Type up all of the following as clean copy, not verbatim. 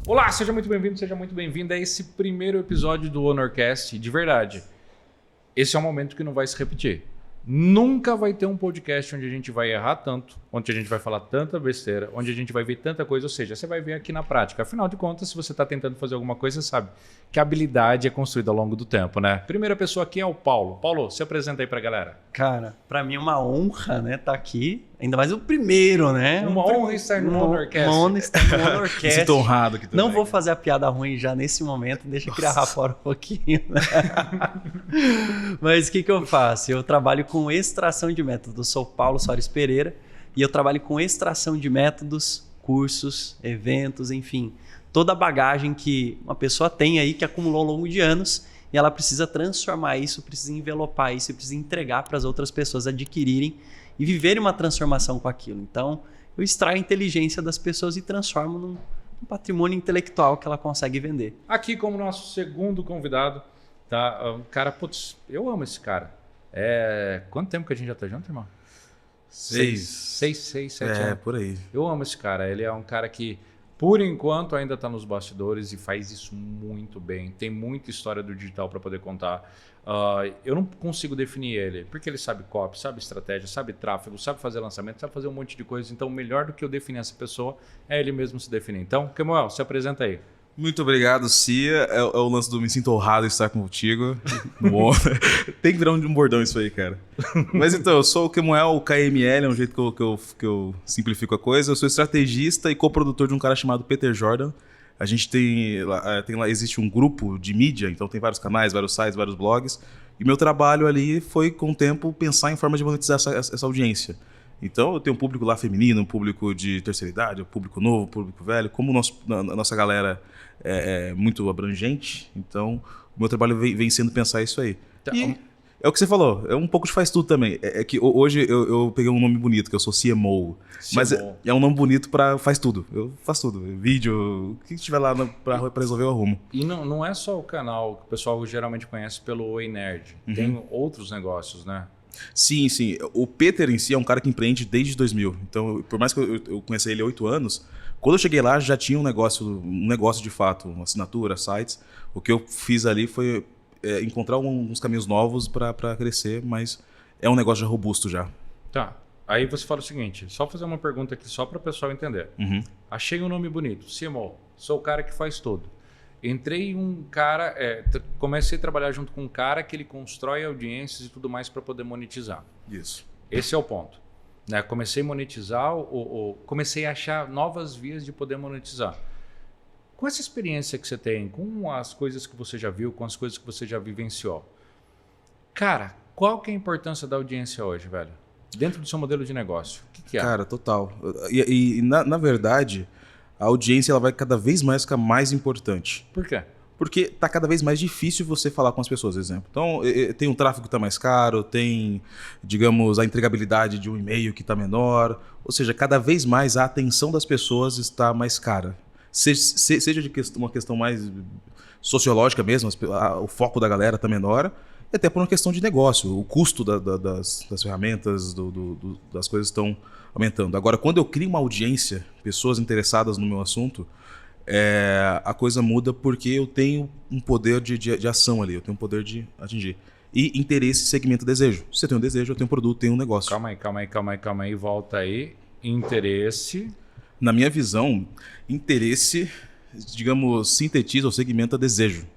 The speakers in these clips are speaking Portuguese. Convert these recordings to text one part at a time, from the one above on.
Olá, seja muito bem-vindo, seja muito bem-vinda a esse primeiro episódio do Honorcast. De verdade, esse é um momento que não vai se repetir. Nunca vai ter um podcast onde a gente vai errar tanto, onde a gente vai falar tanta besteira, onde a gente vai ver tanta coisa, ou seja, você vai ver aqui na prática. Afinal de contas, se você está tentando fazer alguma coisa, você sabe que a habilidade é construída ao longo do tempo, né? Primeira pessoa aqui é o Paulo. Paulo, se apresenta aí pra galera. Cara, pra mim é uma honra, né, tá aqui. Ainda mais o primeiro, né? Uma honra estar no Honorcast. Uma honra estar no Honorcast. Sinto honrado aqui também. Não vou fazer a piada ruim já nesse momento, deixa eu criar fora um pouquinho. Né? Mas o que eu faço? Eu trabalho com extração de métodos. Sou Paulo Soares Pereira e eu trabalho com extração de métodos, cursos, eventos, enfim. Toda a bagagem que uma pessoa tem aí, que acumulou ao longo de anos, e ela precisa transformar isso, precisa envelopar isso, precisa entregar para as outras pessoas adquirirem e viverem uma transformação com aquilo. Então, eu extraio a inteligência das pessoas e transformo num patrimônio intelectual que ela consegue vender. Aqui como nosso segundo convidado, tá? Um cara, putz, eu amo esse cara. Quanto tempo que a gente já tá junto, irmão? 7 anos. Por aí. Eu amo esse cara. Ele é um cara que, por enquanto, ainda está nos bastidores e faz isso muito bem. Tem muita história do digital para poder contar. Eu não consigo definir ele, porque ele sabe copy, sabe estratégia, sabe tráfego, sabe fazer lançamento, sabe fazer um monte de coisa. Então, melhor do que eu definir essa pessoa é ele mesmo se definir. Então, Kemuel, se apresenta aí. Muito obrigado, Cia. É o lance do me sinto honrado de estar contigo. Tem que virar um bordão isso aí, cara. Mas então, eu sou o Kemuel, o KML, é um jeito que eu simplifico a coisa. Eu sou estrategista e coprodutor de um cara chamado Peter Jordan. A gente tem lá, existe um grupo de mídia, então tem vários canais, vários sites, vários blogs. E meu trabalho ali foi, com o tempo, pensar em formas de monetizar essa audiência. Então eu tenho um público lá feminino, um público de terceira idade, um público novo, um público velho. Como a nossa galera é muito abrangente, então o meu trabalho vem sendo pensar isso aí. Então, e é o que você falou, é um pouco de faz tudo também. É que hoje eu peguei um nome bonito, que eu sou CMO. Mas é um nome bonito para faz tudo. Eu faço tudo. Vídeo, o que tiver lá para resolver eu arrumo. E não é só o canal que o pessoal geralmente conhece pelo Oi Nerd. Tem outros negócios, né? Sim. O Peter em si é um cara que empreende desde 2000. Então, por mais que eu conheça ele há 8 anos, quando eu cheguei lá já tinha um negócio de fato, uma assinatura, sites. O que eu fiz ali foi encontrar uns caminhos novos para crescer, mas é um negócio já robusto já. Tá. Aí você fala o seguinte, só fazer uma pergunta aqui só para o pessoal entender. Achei um nome bonito, CMO, sou o cara que faz tudo. Entrei um cara, comecei a trabalhar junto com um cara que ele constrói audiências e tudo mais para poder monetizar. Isso. Esse é o ponto. Né? Comecei a monetizar, comecei a achar novas vias de poder monetizar. Com essa experiência que você tem, com as coisas que você já viu, com as coisas que você já vivenciou, cara, qual que é a importância da audiência hoje, velho? Dentro do seu modelo de negócio, o que é? Cara, total. E na verdade, a audiência ela vai cada vez mais ficar mais importante. Por quê? Porque tá cada vez mais difícil você falar com as pessoas, por exemplo. Então, tem um tráfego que está mais caro, tem, digamos, a entregabilidade de um e-mail que está menor. Ou seja, cada vez mais a atenção das pessoas está mais cara. Seja de uma questão mais sociológica mesmo, o foco da galera está menor, e até por uma questão de negócio. O custo das ferramentas, das coisas estão aumentando. Agora, quando eu crio uma audiência, pessoas interessadas no meu assunto, a coisa muda porque eu tenho um poder de ação ali, eu tenho um poder de atingir. E interesse, segmento, desejo. Se eu tenho um desejo, eu tenho um produto, tenho um negócio. Calma aí, volta aí. Interesse. Na minha visão, interesse, digamos, sintetiza ou segmenta desejo.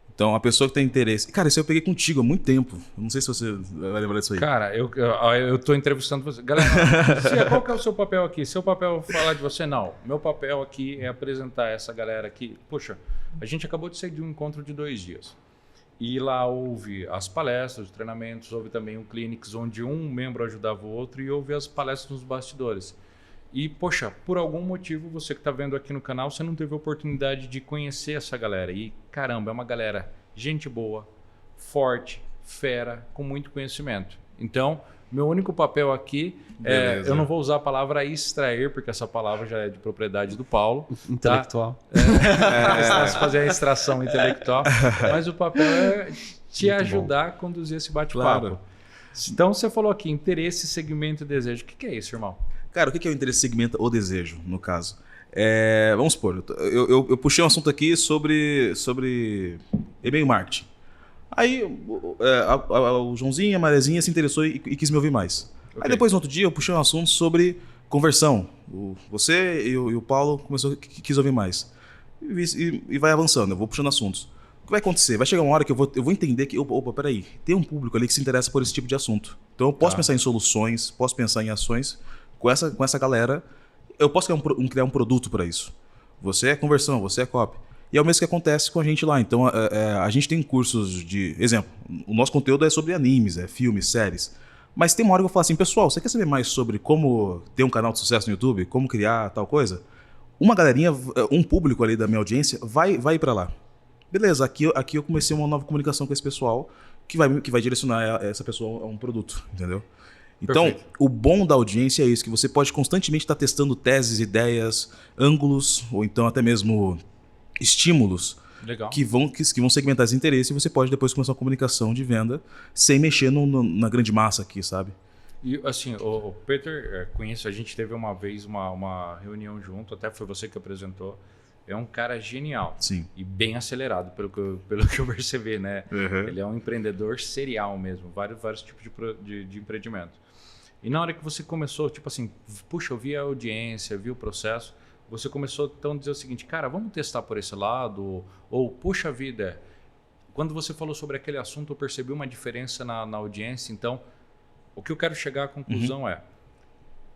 Então, a pessoa que tem interesse... Cara, isso eu peguei contigo há muito tempo. Não sei se você vai lembrar disso aí. Cara, eu tô entrevistando você. Galera, qual que é o seu papel aqui? Seu papel é falar de você? Não. Meu papel aqui é apresentar essa galera aqui. Poxa, a gente acabou de sair de um encontro de 2 dias. E lá houve as palestras, os treinamentos, houve também um clinics onde um membro ajudava o outro e houve as palestras nos bastidores. E, poxa, por algum motivo, você que está vendo aqui no canal, você não teve a oportunidade de conhecer essa galera. E, caramba, é uma galera gente boa, forte, fera, com muito conhecimento. Então, meu único papel aqui eu não vou usar a palavra extrair, porque essa palavra já é de propriedade do Paulo. Intelectual. Tá? Fazer a extração intelectual. Mas o papel é te ajudar a conduzir esse bate-papo. Claro. Então, você falou aqui, interesse, segmento e desejo. O que é isso, irmão? Cara, o que é o interesse, segmenta ou desejo, no caso? Vamos supor, eu puxei um assunto aqui sobre e-mail marketing. Aí o Joãozinho, a Marezinha se interessou e quis me ouvir mais. Okay. Aí depois, no outro dia, eu puxei um assunto sobre conversão. Você e o Paulo quis ouvir mais. E vai avançando, eu vou puxando assuntos. O que vai acontecer? Vai chegar uma hora que eu vou entender que, opa, peraí, tem um público ali que se interessa por esse tipo de assunto. Então eu posso pensar em soluções, posso pensar em ações com essa galera. Eu posso criar um produto para isso. Você é conversão, você é copy. E é o mesmo que acontece com a gente lá. Então a gente tem cursos de... Exemplo, o nosso conteúdo é sobre animes, filmes, séries. Mas tem uma hora que eu falo assim, pessoal, você quer saber mais sobre como ter um canal de sucesso no YouTube? Como criar tal coisa? Uma galerinha, um público ali da minha audiência vai ir para lá. Beleza, aqui eu comecei uma nova comunicação com esse pessoal que vai direcionar essa pessoa a um produto, entendeu? Então, perfeito. O bom da audiência é isso, que você pode constantemente estar testando teses, ideias, ângulos, ou então até mesmo estímulos. Legal. Que vão segmentar esse interesse e você pode depois começar uma comunicação de venda sem mexer na grande massa aqui, sabe? E assim, o Peter, conheço, a gente teve uma vez uma reunião junto, até foi você que apresentou. É um cara genial. Sim. E bem acelerado, pelo que eu percebi, né? Uhum. Ele é um empreendedor serial mesmo, vários tipos de empreendimento. E na hora que você começou, tipo assim, puxa, eu vi a audiência, vi o processo, você começou então a dizer o seguinte, cara, vamos testar por esse lado, ou puxa vida, quando você falou sobre aquele assunto, eu percebi uma diferença na audiência, então, o que eu quero chegar à conclusão é,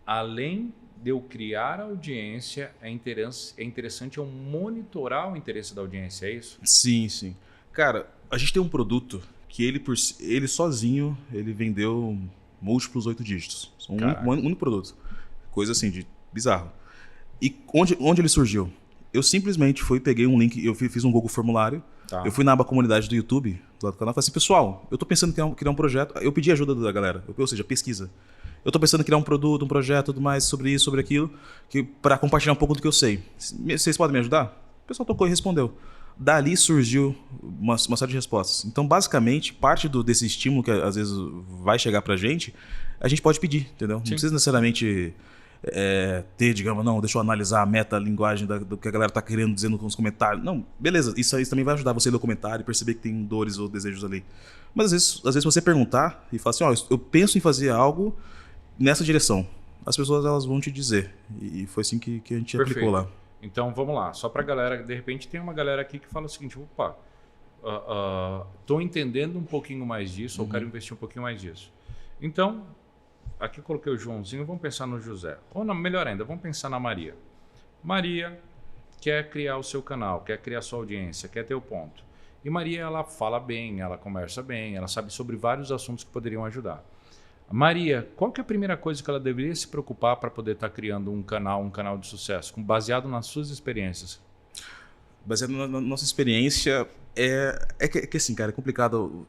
além de eu criar a audiência, é interessante eu monitorar o interesse da audiência, é isso? Sim, sim. Cara, a gente tem um produto que ele sozinho, ele vendeu múltiplos 8 dígitos. Um único produto. Coisa assim, de bizarro. E onde ele surgiu? Eu simplesmente peguei um link, eu fiz um Google formulário, eu fui na aba comunidade do YouTube, do lado do canal, e falei assim, pessoal, eu tô pensando em criar um projeto, eu pedi ajuda da galera, ou seja, pesquisa. Eu tô pensando em criar um produto, um projeto, tudo mais sobre isso, sobre aquilo, para compartilhar um pouco do que eu sei. Vocês podem me ajudar? O pessoal tocou e respondeu. Dali surgiu uma série de respostas. Então, basicamente, parte desse estímulo que às vezes vai chegar pra gente, a gente pode pedir, entendeu? Sim. Não precisa necessariamente ter, digamos, não, deixa eu analisar a meta-linguagem do que a galera tá querendo dizer nos comentários. Não, beleza, isso também vai ajudar você a ler o comentário e perceber que tem dores ou desejos ali. Mas às vezes você perguntar e falar assim, ó, eu penso em fazer algo nessa direção. As pessoas elas vão te dizer. E foi assim que a gente aplicou lá. Então vamos lá, só pra galera, de repente tem uma galera aqui que fala o seguinte, opa, tô entendendo um pouquinho mais disso, ou quero investir um pouquinho mais disso. Então, aqui eu coloquei o Joãozinho, vamos pensar no José. Ou não, melhor ainda, vamos pensar na Maria. Maria quer criar o seu canal, quer criar a sua audiência, quer ter o ponto. E Maria, ela fala bem, ela conversa bem, ela sabe sobre vários assuntos que poderiam ajudar. Maria, qual que é a primeira coisa que ela deveria se preocupar para poder estar criando um canal de sucesso, baseado nas suas experiências? Baseado na nossa experiência, que assim, cara, é complicado.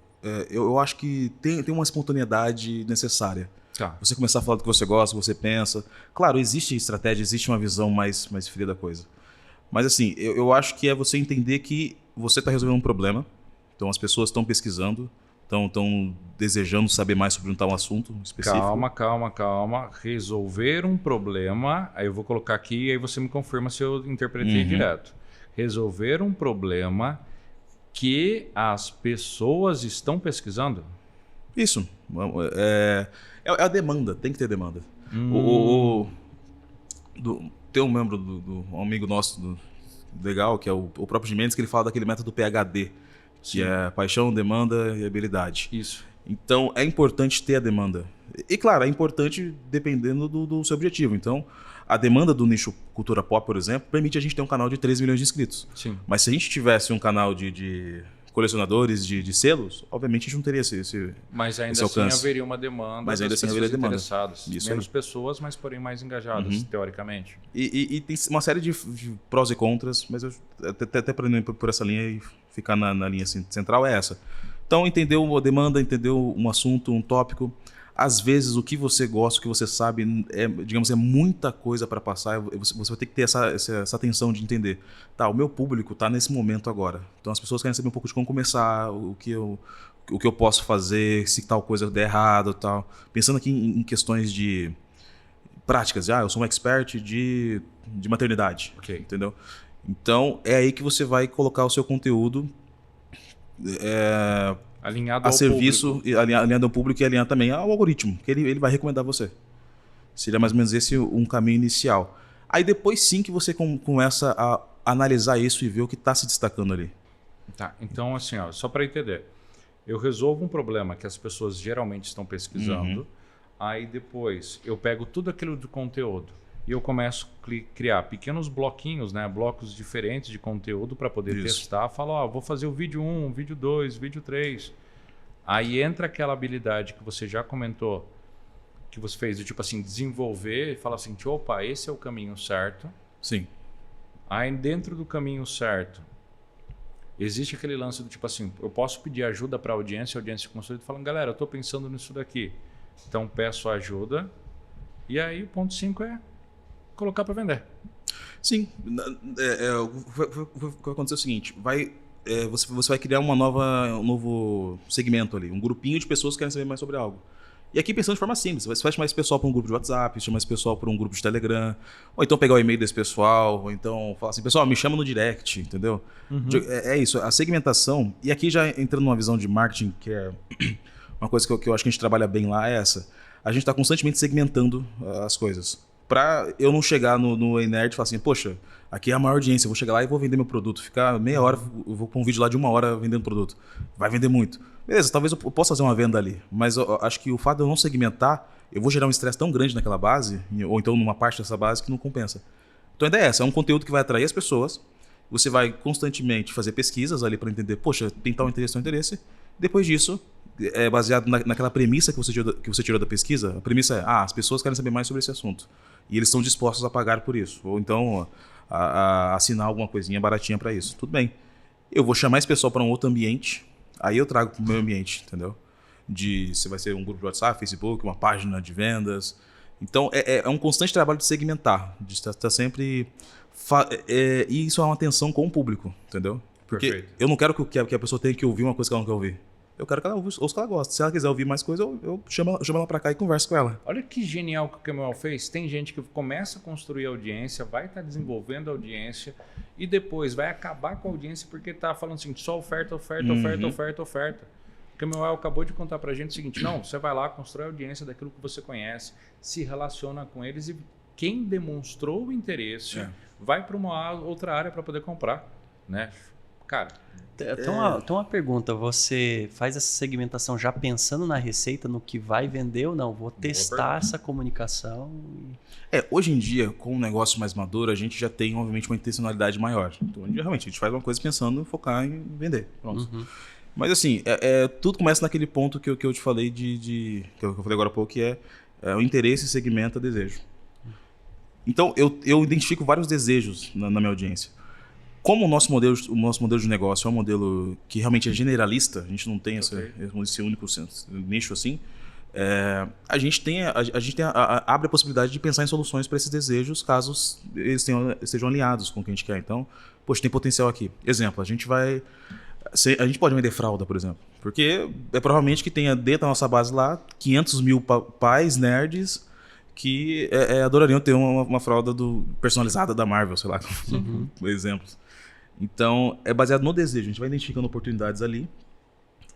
Eu acho que tem uma espontaneidade necessária. Tá. Você começar a falar do que você gosta, você pensa. Claro, existe estratégia, existe uma visão mais fria da coisa. Mas assim, eu acho que é você entender que você está resolvendo um problema. Então as pessoas estão pesquisando, estão desejando saber mais sobre um tal assunto específico. Calma. Resolver um problema, aí eu vou colocar aqui e aí você me confirma se eu interpretei direto. Resolver um problema que as pessoas estão pesquisando? Isso. É a demanda, tem que ter demanda. Tem um membro um amigo nosso legal, que é o próprio Gimenez, que ele fala daquele método PHD, que é paixão, demanda e habilidade. Isso. Então, é importante ter a demanda. E, claro, é importante dependendo do seu objetivo. Então, a demanda do nicho cultura pop, por exemplo, permite a gente ter um canal de 3 milhões de inscritos. Sim. Mas se a gente tivesse um canal de colecionadores de selos, obviamente a gente não teria esse Mas ainda esse assim alcance. Haveria uma demanda. Mas ainda assim haveria demanda. Menos pessoas, mas porém mais engajadas, teoricamente. E tem uma série de prós e contras, mas eu até para ir por essa linha e ficar na linha central é essa. Então, entendeu a demanda, entendeu um assunto, um tópico. Às vezes, o que você gosta, o que você sabe, é muita coisa para passar. Você vai ter que ter essa atenção de entender. Tá, o meu público está nesse momento agora. Então, as pessoas querem saber um pouco de como começar, o que eu posso fazer, se tal coisa der errado, tal. Pensando aqui em questões de práticas. Eu sou um expert de maternidade, Ok. entendeu? Então, é aí que você vai colocar o seu conteúdo Alinhado a ao serviço, público. e alinhado ao público e alinhado também ao algoritmo, que ele vai recomendar você. Seria mais ou menos esse um caminho inicial. Aí depois sim que você começa a analisar isso e ver o que está se destacando ali. Tá, então assim, ó, só para entender. Eu resolvo um problema que as pessoas geralmente estão pesquisando, aí depois eu pego tudo aquilo de conteúdo e eu começo a criar pequenos bloquinhos, né, blocos diferentes de conteúdo para poder testar. Falo, vou fazer o vídeo 1, vídeo 2, vídeo 3. Aí entra aquela habilidade que você já comentou, que você fez de tipo assim, desenvolver e falar assim, opa, esse é o caminho certo. Sim. Aí dentro do caminho certo, existe aquele lance do tipo assim, eu posso pedir ajuda para a audiência consolida falando, galera, eu estou pensando nisso daqui. Então peço ajuda. E aí o ponto 5 é colocar para vender. Sim. O que vai acontecer é o seguinte, você vai criar um novo segmento ali, um grupinho de pessoas que querem saber mais sobre algo. E aqui pensando de forma simples, você vai chamar esse pessoal para um grupo de WhatsApp, chamar esse pessoal para um grupo de Telegram, ou então pegar o e-mail desse pessoal, ou então falar assim, pessoal, me chama no direct, entendeu? É isso, a segmentação, e aqui já entrando numa visão de marketing, que é uma coisa que eu acho que a gente trabalha bem lá, é essa. A gente está constantemente segmentando as coisas. Para eu não chegar no Nerd e falar assim, poxa, aqui é a maior audiência, eu vou chegar lá e vou vender meu produto. Ficar meia hora, eu vou pôr um vídeo lá de 1 hora vendendo produto. Vai vender muito. Beleza, talvez eu possa fazer uma venda ali, mas eu acho que o fato de eu não segmentar, eu vou gerar um estresse tão grande naquela base, ou então numa parte dessa base, que não compensa. Então a ideia é essa, é um conteúdo que vai atrair as pessoas, você vai constantemente fazer pesquisas ali para entender, poxa, tem tal interesse. Depois disso, é baseado naquela premissa que você tirou da pesquisa, a premissa é, as pessoas querem saber mais sobre esse assunto. E eles estão dispostos a pagar por isso. Ou então a assinar alguma coisinha baratinha para isso. Tudo bem. Eu vou chamar esse pessoal para um outro ambiente, aí eu trago para o meu ambiente, entendeu? Se vai ser um grupo de WhatsApp, Facebook, uma página de vendas. Então é um constante trabalho de segmentar, de estar sempre... E isso é uma atenção com o público, entendeu? Porque Perfeito. eu não quero que a pessoa tenha que ouvir uma coisa que ela não quer ouvir. Eu quero que ela ouça o que ela gosta. Se ela quiser ouvir mais coisa, eu chamo ela pra cá e converso com ela. Olha que genial que o Kemuel fez. Tem gente que começa a construir audiência, vai estar desenvolvendo a audiência e depois vai acabar com a audiência porque está falando assim, só oferta. O Kemuel acabou de contar pra gente o seguinte, não, você vai lá, constrói a audiência daquilo que você conhece, se relaciona com eles e quem demonstrou o interesse vai para uma outra área para poder comprar, né? Cara... Então uma pergunta, você faz essa segmentação já pensando na receita, no que vai vender ou não? Vou testar essa comunicação? Hoje em dia, com um negócio mais maduro, a gente já tem, obviamente, uma intencionalidade maior. Então, realmente, a gente faz uma coisa pensando em focar em vender. Pronto. Mas assim, tudo começa naquele ponto que eu te falei que eu falei agora há pouco, que é o interesse, segmenta, desejo. Então, eu identifico vários desejos na minha audiência. Como o nosso modelo de negócio é um modelo que realmente é generalista, a gente não tem esse único nicho assim, a gente abre a possibilidade de pensar em soluções para esses desejos, caso eles estejam alinhados com o que a gente quer. Então, poxa, tem potencial aqui. Exemplo, a gente pode vender fralda, por exemplo, porque provavelmente que tenha dentro da nossa base lá 500 mil pais nerds que adorariam ter uma fralda personalizada da Marvel, sei lá, por exemplo. Então, é baseado no desejo. A gente vai identificando oportunidades ali.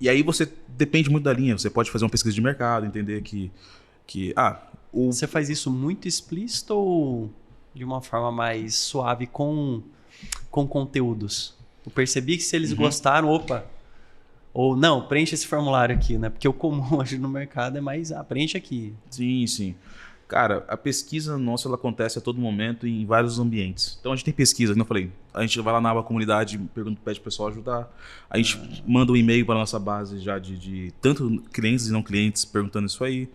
E aí você depende muito da linha. Você pode fazer uma pesquisa de mercado, entender que Você faz isso muito explícito ou de uma forma mais suave com conteúdos? Eu percebi que se eles gostaram, ou não, preenche esse formulário aqui, né? Porque o comum hoje no mercado é mais, preenche aqui. Sim. Cara, a pesquisa nossa ela acontece a todo momento em vários ambientes. Então a gente tem pesquisa, como eu falei, a gente vai lá na aba comunidade, pede pro pessoal ajudar, a gente manda um e-mail para nossa base já de tanto clientes e não clientes perguntando isso aí.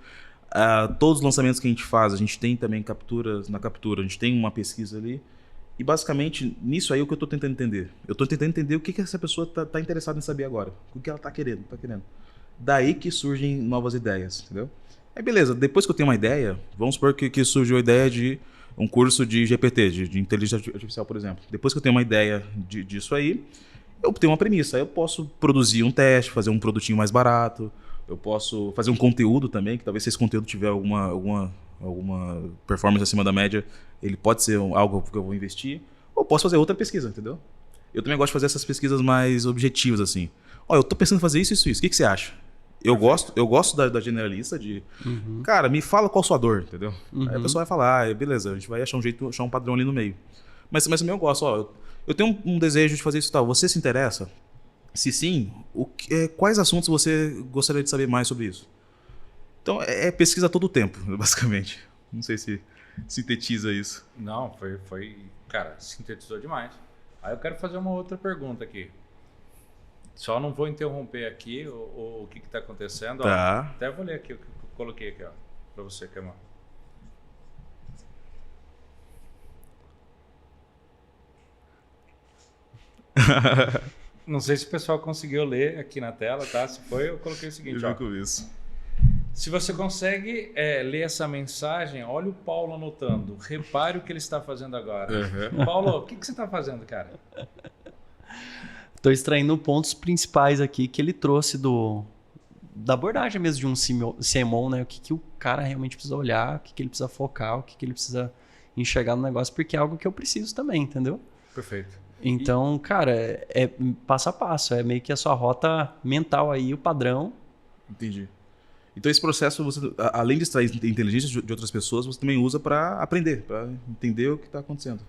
Todos os lançamentos que a gente faz, a gente tem também capturas, na captura, a gente tem uma pesquisa ali. E basicamente, nisso aí é o que eu estou tentando entender. Eu estou tentando entender o que essa pessoa está interessada em saber agora. O que ela está querendo. Daí que surgem novas ideias, entendeu? Aí beleza, depois que eu tenho uma ideia, vamos supor que surgiu a ideia de um curso de GPT, de inteligência artificial, por exemplo. Depois que eu tenho uma ideia disso aí, eu tenho uma premissa. Aí eu posso produzir um teste, fazer um produtinho mais barato, Eu posso fazer um conteúdo também, que talvez se esse conteúdo tiver alguma performance acima da média, ele pode ser algo que eu vou investir. Ou posso fazer outra pesquisa, entendeu? Eu também gosto de fazer essas pesquisas mais objetivas, assim. Ó, eu tô pensando em fazer isso. O que você acha? Eu gosto da generalista de... Cara, me fala qual a sua dor, entendeu? Aí a pessoa vai falar, beleza, a gente vai achar um padrão ali no meio. Mas também eu gosto, ó, eu tenho um desejo de fazer isso e tal. Você se interessa? Se sim, quais assuntos você gostaria de saber mais sobre isso? Então, é pesquisa todo o tempo, basicamente. Não sei se sintetiza isso. Não, foi... Cara, sintetizou demais. Aí eu quero fazer uma outra pergunta aqui. Só não vou interromper aqui o que está acontecendo. Tá. Ó, até vou ler aqui o que eu coloquei aqui, ó, para você, Kemal. Não sei se o pessoal conseguiu ler aqui na tela, tá? Se foi, eu coloquei o seguinte, ó. Isso. Se você consegue ler essa mensagem, olha o Paulo anotando. Repare o que ele está fazendo agora. Paulo, o que você está fazendo, cara? Estou extraindo pontos principais aqui que ele trouxe da abordagem mesmo de um CMO, né? O que o cara realmente precisa olhar, o que ele precisa focar, o que ele precisa enxergar no negócio, porque é algo que eu preciso também, entendeu? Perfeito. Então, cara, é passo a passo, é meio que a sua rota mental aí, o padrão. Entendi. Então esse processo, você, além de extrair inteligência de outras pessoas, você também usa para aprender, para entender o que está acontecendo.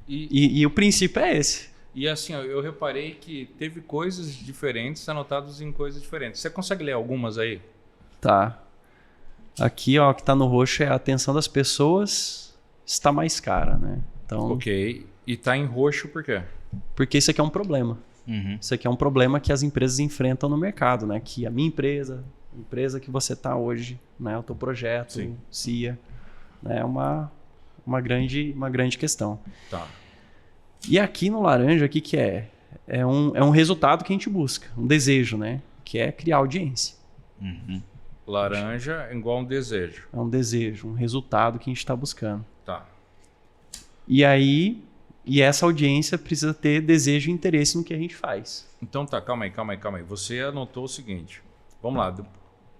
E o princípio é esse. E assim, eu reparei que teve coisas diferentes anotadas em coisas diferentes. Você consegue ler algumas aí? Tá. Aqui, ó, o que tá no roxo é a atenção das pessoas está mais cara, né? Então, ok. E tá em roxo por quê? Porque isso aqui é um problema. Isso aqui é um problema que as empresas enfrentam no mercado, né? Que a minha empresa, a empresa que você tá hoje, né? O teu projeto, Sim. CIA, né? É uma grande questão. Tá. E aqui no laranja, o que é? É um resultado que a gente busca, um desejo, né? Que é criar audiência. Laranja é igual um desejo. É um desejo, um resultado que a gente está buscando. Tá. E essa audiência precisa ter desejo e interesse no que a gente faz. Então tá, calma aí. Você anotou o seguinte. Vamos lá.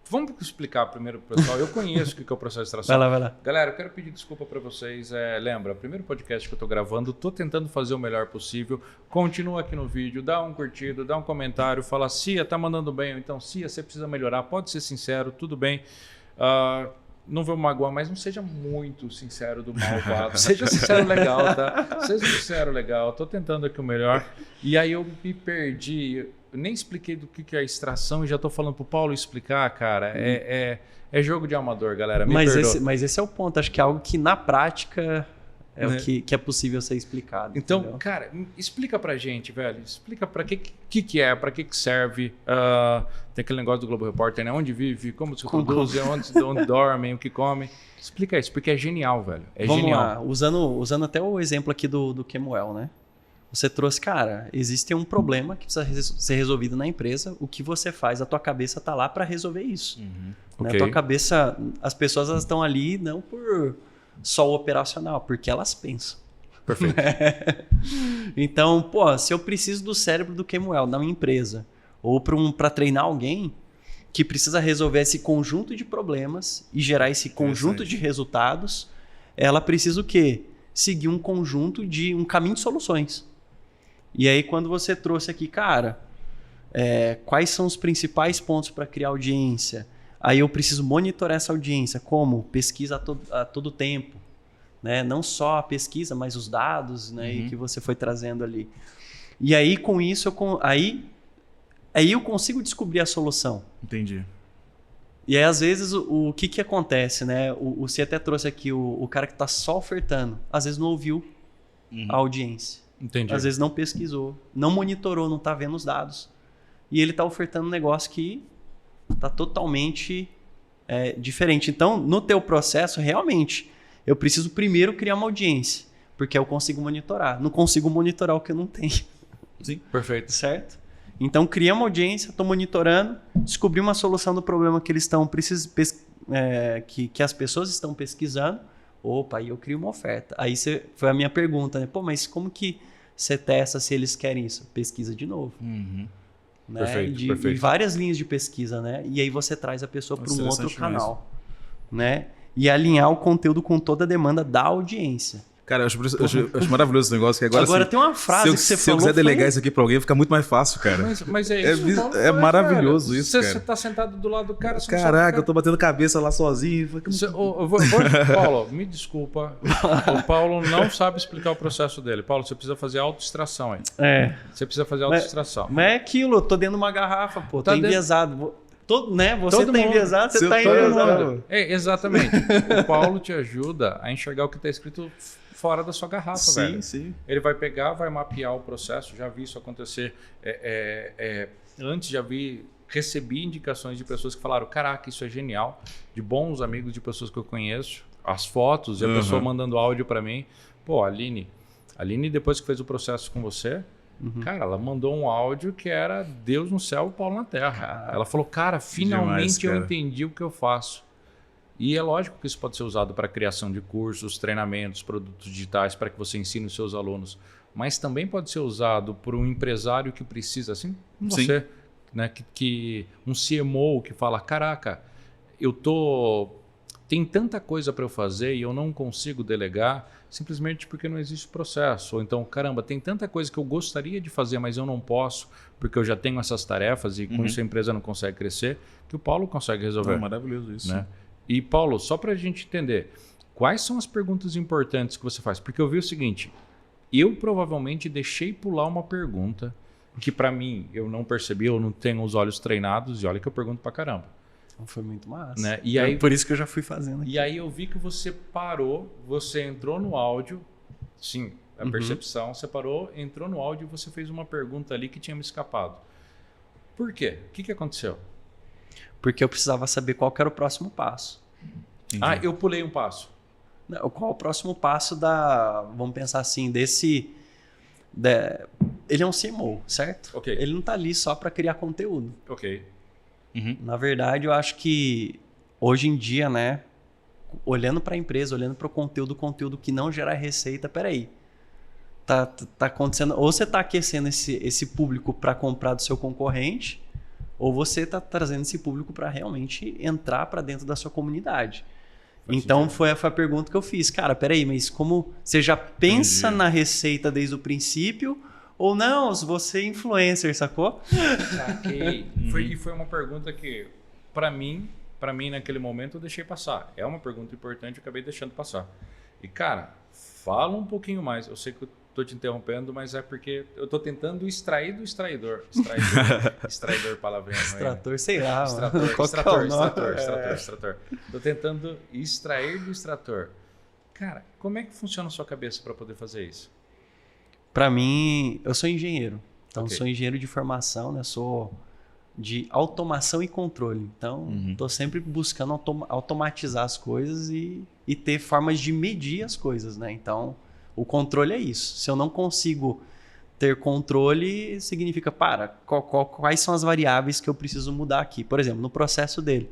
Vamos explicar primeiro pro pessoal. Eu conheço o que é o processo de extração. Vai lá. Galera, eu quero pedir desculpa para vocês. Lembra, primeiro podcast que eu tô gravando, tô tentando fazer o melhor possível. Continua aqui no vídeo, dá um curtido, dá um comentário, fala, Cia, tá mandando bem, ou então, Cia, você precisa melhorar, pode ser sincero, tudo bem. Não vou magoar, mas não seja muito sincero do malvado. Seja sincero legal, tá? Seja sincero legal. Tô tentando aqui o melhor. E aí eu me perdi. Eu nem expliquei do que é a extração e já tô falando pro Paulo explicar, cara. É jogo de amador, galera. Mas esse é o ponto. Acho que é algo que na prática é o que é possível ser explicado. Então, entendeu? cara, explica pra gente, velho. Explica pra que é, pra que serve. Tem aquele negócio do Globo Repórter, né? Onde vive, como se produz, onde dormem, o que comem. Explica isso, porque é genial, velho. Vamos genial. lá, usando até o exemplo aqui do Kemuel, né? Você trouxe, cara, existe um problema que precisa ser resolvido na empresa. O que você faz? A tua cabeça tá lá para resolver isso. Né? Ok. A tua cabeça, as pessoas elas estão ali não por só o operacional, porque elas pensam. Perfeito. Então, pô, se eu preciso do cérebro do Kemuel na minha empresa, ou para treinar alguém que precisa resolver esse conjunto de problemas e gerar esse conjunto de resultados, ela precisa o quê? Seguir um caminho de soluções. E aí, quando você trouxe aqui, cara, quais são os principais pontos para criar audiência? Aí eu preciso monitorar essa audiência. Como? Pesquisa a todo tempo. Né? Não só a pesquisa, mas os dados, né? E que você foi trazendo ali. E aí, com isso, eu consigo descobrir a solução. Entendi. E aí, às vezes, o que acontece? Né? Você até trouxe aqui o cara que está só ofertando. Às vezes não ouviu a audiência. Entendi. Às vezes não pesquisou, não monitorou, não está vendo os dados. E ele está ofertando um negócio que está totalmente diferente. Então, no teu processo, realmente, eu preciso primeiro criar uma audiência, porque eu consigo monitorar. Não consigo monitorar o que eu não tenho. Sim. Perfeito. Certo? Então, cria uma audiência, estou monitorando, descobri uma solução do problema que eles estão que as pessoas estão pesquisando. Opa, aí eu crio uma oferta. Aí foi a minha pergunta, né? Pô, mas como que você testa se eles querem isso? Pesquisa de novo. né? Perfeito, de perfeito. várias linhas de pesquisa, né? E aí você traz a pessoa para um outro Interessante canal, né? E alinhar o conteúdo com toda a demanda da audiência. Cara, eu acho maravilhoso esse negócio. Que agora tem uma frase que você se eu falou. quiser delegar isso aqui pra alguém, fica muito mais fácil, cara. Mas é isso. Paulo É faz, maravilhoso velho. isso, cara. Você tá sentado do lado do cara... você não Caraca, sabe, eu tô batendo cabeça lá sozinho. Paulo, me desculpa. O Paulo não sabe explicar o processo dele. Paulo, você precisa fazer autoextração aí. Você precisa fazer autoextração. Mas é aquilo, eu tô dentro de uma garrafa, pô. Tá Tá dentro- enviesado. Né? Você Todo tá mundo. enviesado, você tá todo enviesado. mundo. Exatamente. O Paulo te ajuda a enxergar o que está escrito fora da sua garrafa, velho. Sim. Ele vai pegar, vai mapear o processo. Já vi isso acontecer. Antes recebi indicações de pessoas que falaram: caraca, isso é genial. De bons amigos, de pessoas que eu conheço. As fotos, e a pessoa mandando áudio para mim. Pô, a Aline, depois que fez o processo com você, cara, ela mandou um áudio que era Deus no céu e Paulo na terra. Cara, Ela falou: cara, finalmente demais, cara. eu entendi o que eu faço. E é lógico que isso pode ser usado para a criação de cursos, treinamentos, produtos digitais, para que você ensine os seus alunos. Mas também pode ser usado por um empresário que precisa, assim como Sim. você, né? Que um CMO que fala: caraca, tem tanta coisa para eu fazer e eu não consigo delegar simplesmente porque não existe processo. Ou então, caramba, tem tanta coisa que eu gostaria de fazer, mas eu não posso porque eu já tenho essas tarefas e com isso a empresa não consegue crescer, que o Paulo consegue resolver. É maravilhoso isso. Né? E Paulo, só para a gente entender, quais são as perguntas importantes que você faz? Porque eu vi o seguinte, eu provavelmente deixei pular uma pergunta que para mim eu não percebi, eu não tenho os olhos treinados, e olha que eu pergunto para caramba. Foi muito massa. Né? E aí, por isso que eu já fui fazendo aqui. E aí eu vi que você parou, você entrou no áudio, sim, a percepção, você parou, entrou no áudio e você fez uma pergunta ali que tinha me escapado. Por quê? O que aconteceu? Porque eu precisava saber qual que era o próximo passo. Entendi. Eu pulei um passo. Qual o próximo passo vamos pensar assim, ele é um CMO, certo? Ok. Ele não tá ali só para criar conteúdo. Ok. Na verdade, eu acho que hoje em dia, né, olhando para a empresa, olhando para o conteúdo que não gera receita, peraí, tá acontecendo, ou você tá aquecendo esse público para comprar do seu concorrente, ou você tá trazendo esse público para realmente entrar para dentro da sua comunidade. Então foi a pergunta que eu fiz. Cara, peraí, mas como você já pensa na receita desde o princípio ou não? Você é influencer, sacou? Saquei. Foi uma pergunta que, para mim naquele momento eu deixei passar. É uma pergunta importante, eu acabei deixando passar. E cara, fala um pouquinho mais. Eu sei que eu tô te interrompendo, mas é porque eu tô tentando extrair do extraidor. Extraidor, palavrinha. Extrator, sei lá. Extrator. Tô tentando extrair do extrator. Cara, como é que funciona a sua cabeça para poder fazer isso? Para mim, eu sou engenheiro. Então, Ok. sou engenheiro de formação, né? Sou de automação e controle. Então, estou sempre buscando automatizar as coisas e ter formas de medir as coisas, né? Então, o controle é isso. Se eu não consigo ter controle, significa, quais são as variáveis que eu preciso mudar aqui? Por exemplo, no processo dele.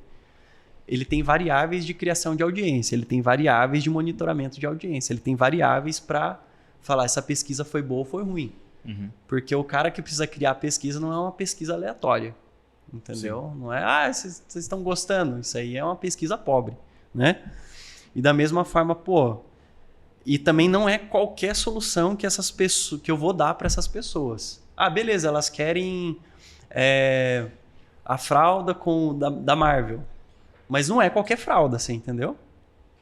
Ele tem variáveis de criação de audiência, ele tem variáveis de monitoramento de audiência, ele tem variáveis para falar essa pesquisa foi boa ou foi ruim. Porque o cara que precisa criar a pesquisa não é uma pesquisa aleatória. Entendeu? Sim. Não é, vocês estão gostando. Isso aí é uma pesquisa pobre, né? E da mesma forma, e também não é qualquer solução que eu vou dar para essas pessoas. Beleza, elas querem a fralda da Marvel. Mas não é qualquer fralda, você entendeu?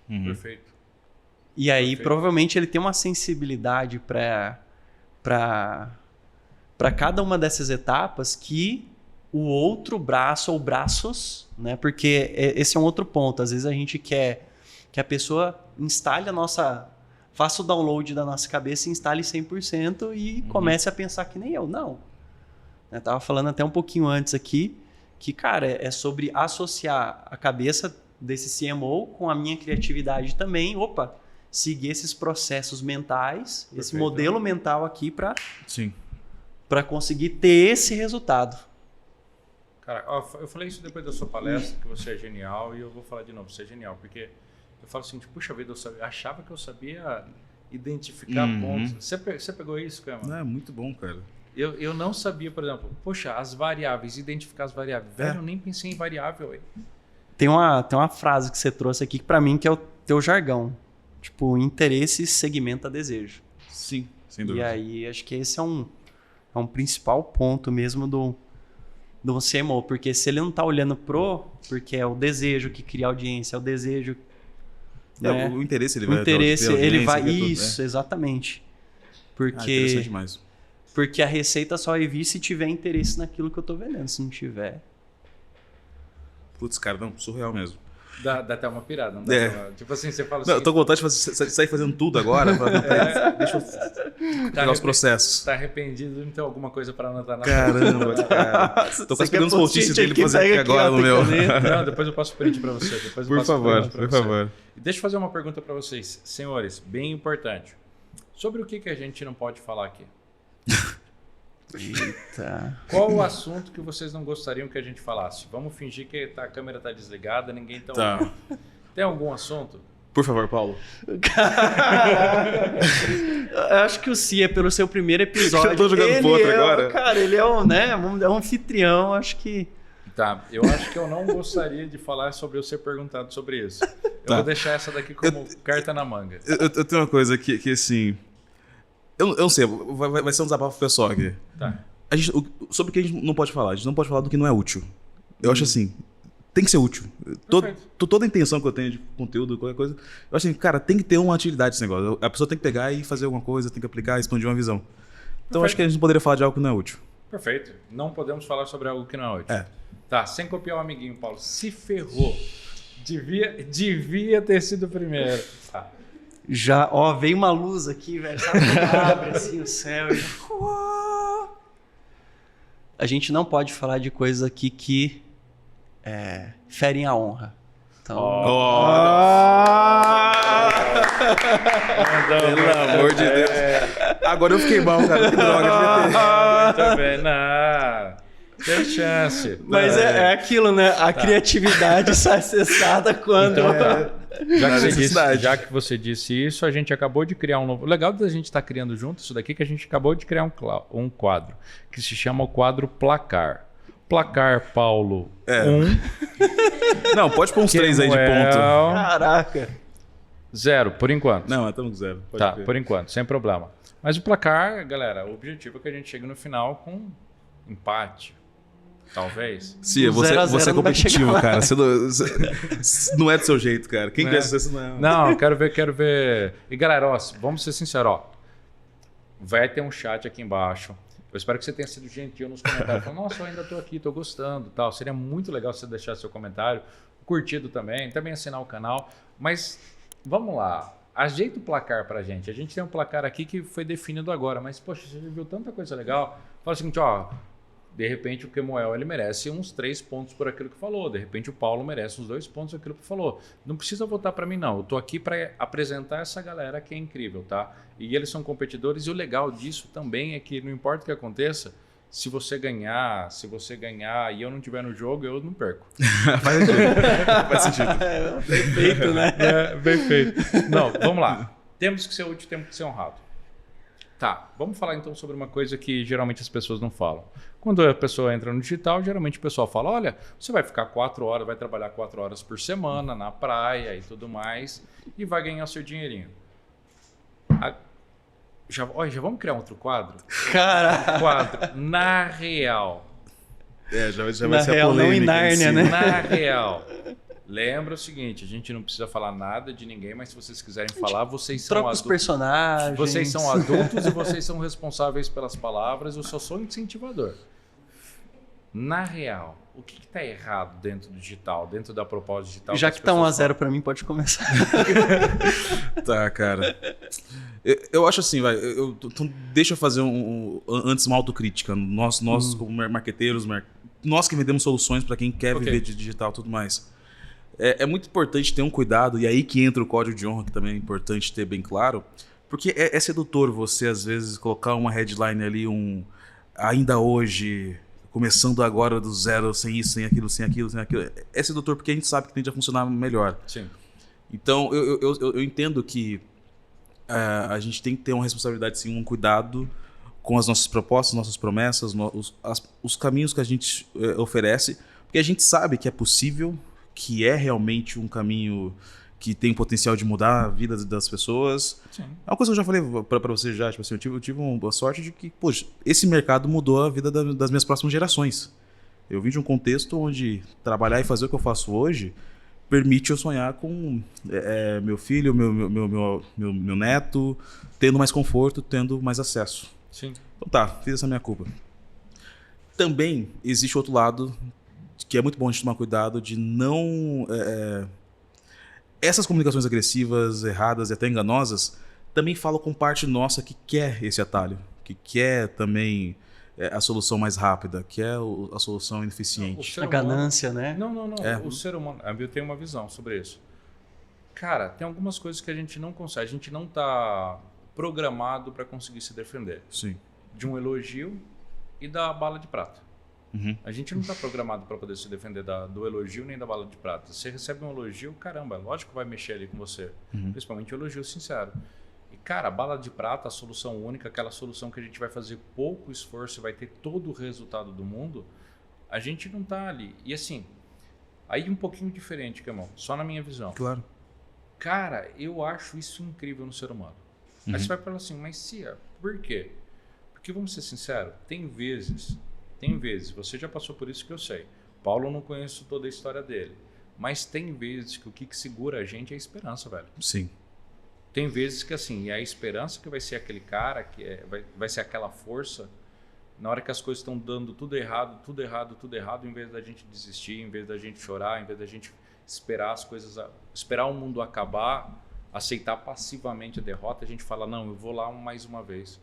Perfeito. E aí, provavelmente, ele tem uma sensibilidade para cada uma dessas etapas que o outro braço ou braços, né? Porque esse é um outro ponto. Às vezes a gente quer que a pessoa instale faça o download da nossa cabeça, instale 100% e comece a pensar que nem eu. Não. Eu tava falando até um pouquinho antes aqui que, cara, é sobre associar a cabeça desse CMO com a minha criatividade também. Seguir esses processos mentais, perfeito, esse modelo mental aqui para conseguir ter esse resultado. Cara, eu falei isso depois da sua palestra, que você é genial, e eu vou falar de novo, você é genial, porque eu falo assim, puxa vida, eu achava que eu sabia identificar pontos. Você pegou isso, cara? É muito bom, cara. Eu não sabia, por exemplo, poxa, as variáveis, identificar as variáveis. Velho, eu nem pensei em variável aí. Tem uma frase que você trouxe aqui que pra mim que é o teu jargão. Tipo, interesse segmenta desejo. Sim, sem E dúvida. aí, acho que esse é um principal ponto mesmo do CMO. Porque se ele não tá olhando porque é o desejo que cria audiência, é o desejo... né? O interesse, ele O vai... interesse, ter audiência, ele vai... quer tudo, né? Isso, exatamente. Interessante Porque, demais. porque a receita só vai vir se tiver interesse naquilo que eu tô vendendo. Se não tiver... Putz, cara, não, surreal mesmo. Dá até uma pirada, não dá? Tipo assim, você fala assim... Não, eu tô com vontade de sair fazendo tudo agora. Deixa eu pegar os processos. Tá arrependido de não ter alguma coisa para anotar na Caramba, cara. Tô quase pegando os post-its dele pra fazer aqui agora no meu. Não, depois eu passo o print para você. Depois eu Por passo o favor, print pra por você. favor. E deixa eu fazer uma pergunta para vocês, senhores, bem importante. Sobre o que a gente não pode falar aqui? Eita... Qual o assunto que vocês não gostariam que a gente falasse? Vamos fingir que a câmera tá desligada, ninguém tá ouvindo. Tem algum assunto? Por favor, Paulo. Eu acho que o Cia, pelo seu primeiro episódio... Eu tô jogando pro outro agora. Cara, ele é um anfitrião, acho que... Tá, eu acho que eu não gostaria de falar sobre eu ser perguntado sobre isso. Eu vou deixar essa daqui como carta na manga. Eu tenho uma coisa que assim... Eu não sei, vai ser um desabafo pessoal aqui. Tá. Sobre o que a gente não pode falar. A gente não pode falar do que não é útil. Eu acho assim, tem que ser útil. Toda a intenção que eu tenho de conteúdo, qualquer coisa, eu acho assim, cara, tem que ter uma utilidade esse negócio. A pessoa tem que pegar e fazer alguma coisa, tem que aplicar, expandir uma visão. Então eu acho que a gente não poderia falar de algo que não é útil. Perfeito. Não podemos falar sobre algo que não é útil. É. Tá, sem copiar o amiguinho, Paulo. Se ferrou. Devia ter sido o primeiro. Tá. Já, ó, veio uma luz aqui, velho. Sabe quando abre assim o céu e... Uau! A gente não pode falar de coisas aqui que ferem a honra. Então... Pelo amor de Deus. Agora eu fiquei mal, cara. Que droga. Muito bem. Não. Tem chance. Mas é aquilo, né? A criatividade sai cessada quando... Já que você disse isso, a gente acabou de criar um novo... O legal da gente estar criando junto isso daqui é que a gente acabou de criar um quadro que se chama o quadro Placar. Placar, Paulo, 1. Não, pode pôr uns 3 aí de ponto. Caraca. 0, por enquanto. Não, estamos com 0. Tá, por enquanto, sem problema. Mas o placar, galera, o objetivo é que a gente chegue no final com empate. Talvez. Cia, você é competitivo, cara. Você não é do seu jeito, cara. Quem quer ser isso não? Não, quero ver. E galera, ó, vamos ser sinceros, ó. Vai ter um chat aqui embaixo. Eu espero que você tenha sido gentil nos comentários. Falando, nossa, eu ainda tô aqui, tô gostando, tal. Seria muito legal se você deixar seu comentário, curtido também assinar o canal. Mas vamos lá. Ajeita o placar pra gente. A gente tem um placar aqui que foi definido agora, mas poxa, você já viu tanta coisa legal. Fala o seguinte, ó. De repente o Kemuel ele merece uns 3 pontos por aquilo que falou. De repente o Paulo merece uns 2 pontos por aquilo que falou. Não precisa votar para mim, não. Eu tô aqui para apresentar essa galera que é incrível, tá? E eles são competidores e o legal disso também é que não importa o que aconteça, se você ganhar e eu não estiver no jogo, eu não perco. Faz sentido. Perfeito, né? Bem feito. Não, vamos lá. Temos que ser útil, temos que ser honrado. Tá, vamos falar então sobre uma coisa que geralmente as pessoas não falam. Quando a pessoa entra no digital, geralmente o pessoal fala, olha, você vai ficar 4 horas, vai trabalhar 4 horas por semana na praia e tudo mais, e vai ganhar seu dinheirinho. Já vamos criar um outro quadro? Cara, Quadro na real. Já vai na ser real, a polêmica não em Nárnia, né? Na real. Lembra o seguinte, a gente não precisa falar nada de ninguém, mas se vocês quiserem falar, vocês são troca os adultos. personagens. Vocês são adultos e vocês são responsáveis pelas palavras, eu só sou incentivador. Na real, o que está errado dentro do digital, dentro da proposta digital? Já que tá 1-0 para mim, pode começar. Tá, cara. Eu acho assim, vai. Então deixa eu fazer antes uma autocrítica. Nós como marqueteiros, nós que vendemos soluções para quem quer viver de digital e tudo mais. É muito importante ter um cuidado, e aí que entra o código de honra, que também é importante ter bem claro, porque é sedutor você, às vezes, colocar uma headline ali, ainda hoje, começando agora do zero, sem isso, sem aquilo, sem aquilo, sem aquilo. É sedutor porque a gente sabe que tende a funcionar melhor. Sim. Então, eu entendo que a gente tem que ter uma responsabilidade, sim, um cuidado com as nossas propostas, nossas promessas, os caminhos que a gente oferece, porque a gente sabe que é possível, que é realmente um caminho que tem potencial de mudar a vida das pessoas. Sim. É uma coisa que eu já falei para você já, tipo assim, eu tive uma sorte de que, poxa, esse mercado mudou a vida das minhas próximas gerações. Eu vim de um contexto onde trabalhar e fazer o que eu faço hoje permite eu sonhar com meu filho, meu neto, tendo mais conforto, tendo mais acesso. Sim. Então tá, fiz essa minha culpa. Também existe outro lado que é muito bom a gente tomar cuidado de não... essas comunicações agressivas, erradas e até enganosas também falam com parte nossa que quer esse atalho, que quer também a solução mais rápida, que é a solução ineficiente. A ganância, né? Não. O ser humano... Eu tenho uma visão sobre isso. Cara, tem algumas coisas que a gente não consegue. A gente não está programado para conseguir se defender. Sim. De um elogio e da bala de prata. Uhum. A gente não está programado para poder se defender do elogio nem da bala de prata. Você recebe um elogio, caramba, lógico que vai mexer ali com você. Principalmente o elogio sincero. E, cara, a bala de prata, a solução única, aquela solução que a gente vai fazer pouco esforço e vai ter todo o resultado do mundo, a gente não está ali. E assim, aí um pouquinho diferente, Camão, só na minha visão. Claro. Cara, eu acho isso incrível no ser humano. Aí você vai falar assim, mas Cia, por quê? Porque, vamos ser sinceros, tem vezes, você já passou por isso que eu sei. Paulo, eu não conheço toda a história dele. Mas tem vezes que o que segura a gente é a esperança, velho. Sim. Tem vezes que, assim, é a esperança que vai ser aquele cara, que vai ser aquela força, na hora que as coisas estão dando tudo errado, em vez da gente desistir, em vez da gente chorar, em vez da gente esperar as coisas, esperar o mundo acabar, aceitar passivamente a derrota, a gente fala, não, eu vou lá mais uma vez.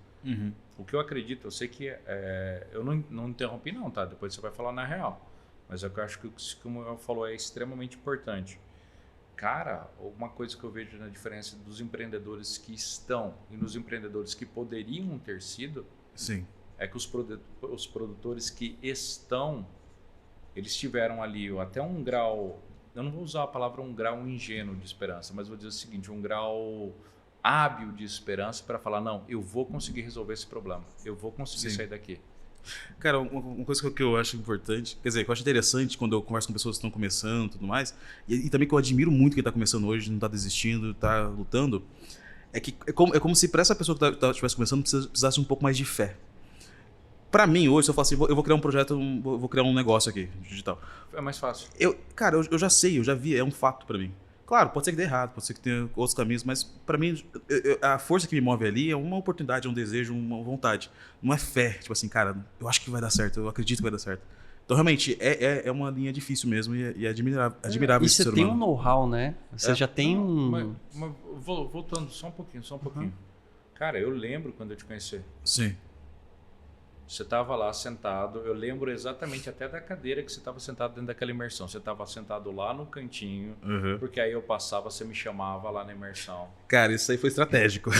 O que eu acredito, eu sei que eu não interrompi não, tá? Depois você vai falar na real. Mas eu acho que, como eu falou, é extremamente importante. Cara, uma coisa que eu vejo na diferença dos empreendedores que estão e nos empreendedores que poderiam ter sido, Sim. é que os produtores que estão, eles tiveram ali até um grau, eu não vou usar a palavra um grau ingênuo de esperança, mas vou dizer o seguinte, um grau hábil de esperança para falar, não, eu vou conseguir resolver esse problema, eu vou conseguir sair daqui. Cara, uma coisa que eu acho importante, quer dizer, que eu acho interessante quando eu converso com pessoas que estão começando e tudo mais, e também que eu admiro muito quem está começando hoje, não está desistindo, está lutando, é que é como se para essa pessoa que estivesse começando precisasse um pouco mais de fé. Para mim, hoje, se eu falo assim, eu vou criar um projeto, vou criar um negócio aqui, digital. É mais fácil. Cara, eu já sei, eu já vi, é um fato para mim. Claro, pode ser que dê errado, pode ser que tenha outros caminhos, mas para mim, a força que me move ali é uma oportunidade, é um desejo, uma vontade. Não é fé, tipo assim, cara, eu acho que vai dar certo, eu acredito que vai dar certo. Então, realmente, é uma linha difícil mesmo e é admirável E esse você ser tem humano. um know-how, né? Você já tem um... Mas voltando só um pouquinho. Cara, eu lembro quando eu te conheci. Sim. Você estava lá sentado, eu lembro exatamente até da cadeira que você estava sentado dentro daquela imersão. Você estava sentado lá no cantinho, porque aí eu passava, você me chamava lá na imersão. Cara, isso aí foi estratégico.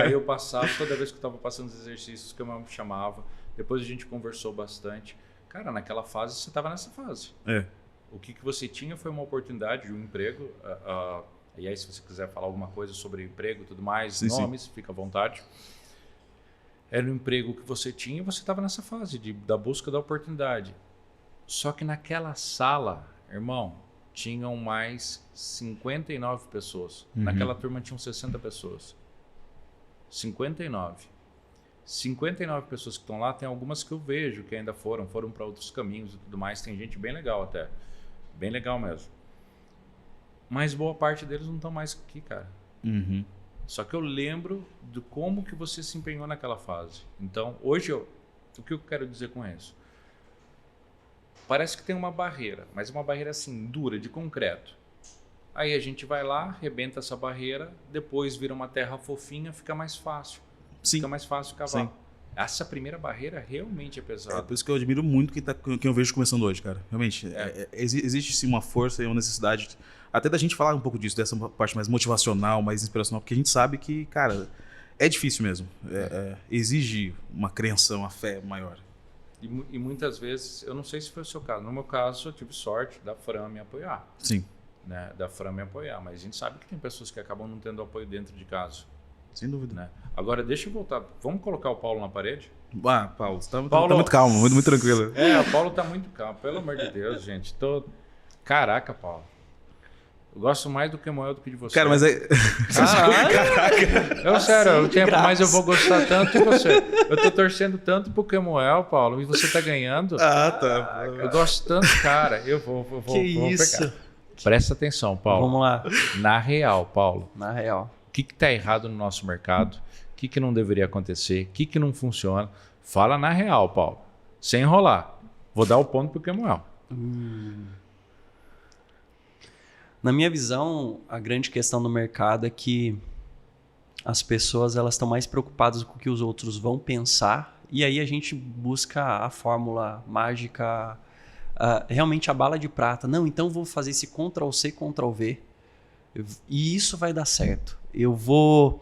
Aí eu passava, toda vez que eu estava passando os exercícios que eu me chamava. Depois a gente conversou bastante. Cara, naquela fase, você estava nessa fase. O que você tinha foi uma oportunidade de um emprego. E aí, se você quiser falar alguma coisa sobre emprego e tudo mais, nomes, fica à vontade. Era um emprego que você tinha e você estava nessa fase da busca da oportunidade. Só que naquela sala, irmão, tinham mais 59 pessoas. Naquela turma tinham 60 pessoas. 59 pessoas que estão lá, tem algumas que eu vejo que ainda foram para outros caminhos e tudo mais. Tem gente bem legal até. Bem legal mesmo. Mas boa parte deles não estão mais aqui, cara. Só que eu lembro de como que você se empenhou naquela fase. Então, hoje, o que eu quero dizer com isso? Parece que tem uma barreira, mas uma barreira assim, dura, de concreto. Aí a gente vai lá, arrebenta essa barreira, depois vira uma terra fofinha, fica mais fácil. Fica mais fácil cavar. Sim. Essa primeira barreira realmente é pesada. É por isso que eu admiro muito quem eu vejo começando hoje, cara. Realmente, existe sim uma força e uma necessidade, até da gente falar um pouco disso, dessa parte mais motivacional, mais inspiracional, porque a gente sabe que, cara, é difícil mesmo. Exige uma crença, uma fé maior. E muitas vezes, eu não sei se foi o seu caso, no meu caso eu tive sorte da Fran me apoiar. Sim. Né? Da Fran me apoiar, mas a gente sabe que tem pessoas que acabam não tendo apoio dentro de casa. Sem dúvida. Né? Agora, deixa eu voltar. Vamos colocar o Paulo na parede? Paulo, você tá Paulo- muito calmo, muito tranquilo. O Paulo tá muito calmo. Pelo amor de Deus, gente. Caraca, Paulo. Eu gosto mais do Kemuel do que de você. Cara, mas é... Eu, sério, o tempo, graça. mas eu vou gostar tanto de você. Eu tô torcendo tanto pro Kemuel, Paulo, e você tá ganhando. tá. Eu gosto tanto, cara. Eu vou Que isso? pegar. Presta atenção, Paulo. Vamos lá. Na real, Paulo, Na real. o que tá errado no nosso mercado? O que não deveria acontecer? O que não funciona? Fala na real, Paulo. Sem enrolar. Vou dar o ponto pro Kemuel. Na minha visão, a grande questão do mercado é que as pessoas elas estão mais preocupadas com o que os outros vão pensar e aí a gente busca a fórmula mágica, realmente a bala de prata. Não, então vou fazer esse Ctrl+C, Ctrl+V e isso vai dar certo. Eu vou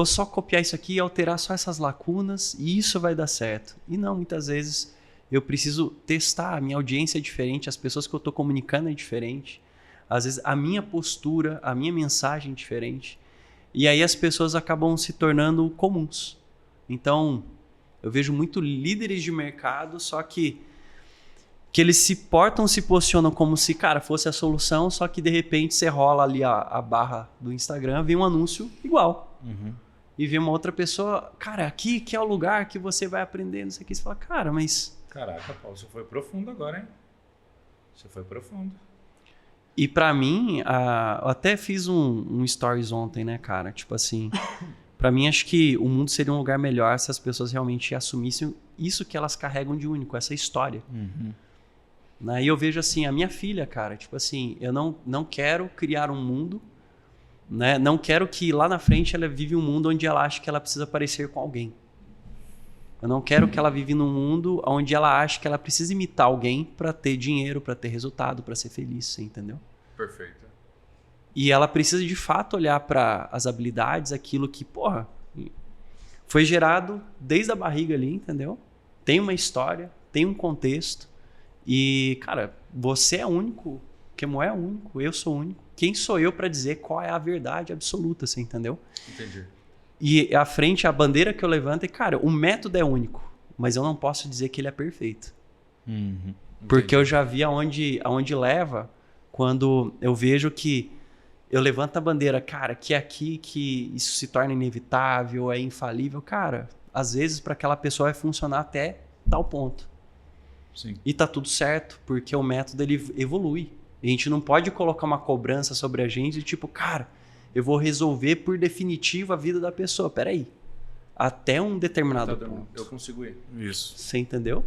só copiar isso aqui e alterar só essas lacunas e isso vai dar certo. E não, muitas vezes eu preciso testar, a minha audiência é diferente, as pessoas que eu estou comunicando é diferente. Às vezes a minha postura, a minha mensagem é diferente. E aí as pessoas acabam se tornando comuns. Então, eu vejo muito líderes de mercado, só que eles se posicionam como se, cara, fosse a solução, só que de repente você rola ali a barra do Instagram, vem um anúncio igual. E vem uma outra pessoa, cara, aqui que é o lugar que você vai aprender, não sei o que. Você fala, cara, mas... Caraca, Paulo, você foi profundo agora, hein? Você foi profundo. E pra mim, eu até fiz um stories ontem, né, cara? Tipo assim, pra mim acho que o mundo seria um lugar melhor se as pessoas realmente assumissem isso que elas carregam de único, essa história. Né? E eu vejo assim, a minha filha, cara, tipo assim, eu não quero criar um mundo, né? Não quero que lá na frente ela vive um mundo onde ela acha que ela precisa parecer com alguém. Eu não quero que ela vive num mundo onde ela acha que ela precisa imitar alguém para ter dinheiro, para ter resultado, para ser feliz, você entendeu? Perfeito. E ela precisa de fato olhar para as habilidades, aquilo que, porra, foi gerado desde a barriga ali, entendeu? Tem uma história, tem um contexto. E, cara, você é único, Kemuel é único, eu sou único. Quem sou eu para dizer qual é a verdade absoluta, você entendeu? Entendi. E à frente, a bandeira que eu levanto é, cara, o método é único, mas eu não posso dizer que ele é perfeito. Porque eu já vi aonde leva quando eu vejo que eu levanto a bandeira, cara, que é aqui que isso se torna inevitável, é infalível. Cara, às vezes para aquela pessoa vai funcionar até tal ponto. Sim. E tá tudo certo, porque o método ele evolui. A gente não pode colocar uma cobrança sobre a gente de tipo, cara, eu vou resolver por definitivo a vida da pessoa. Peraí. Até um determinado ponto. Eu consigo ir. Isso. Você entendeu?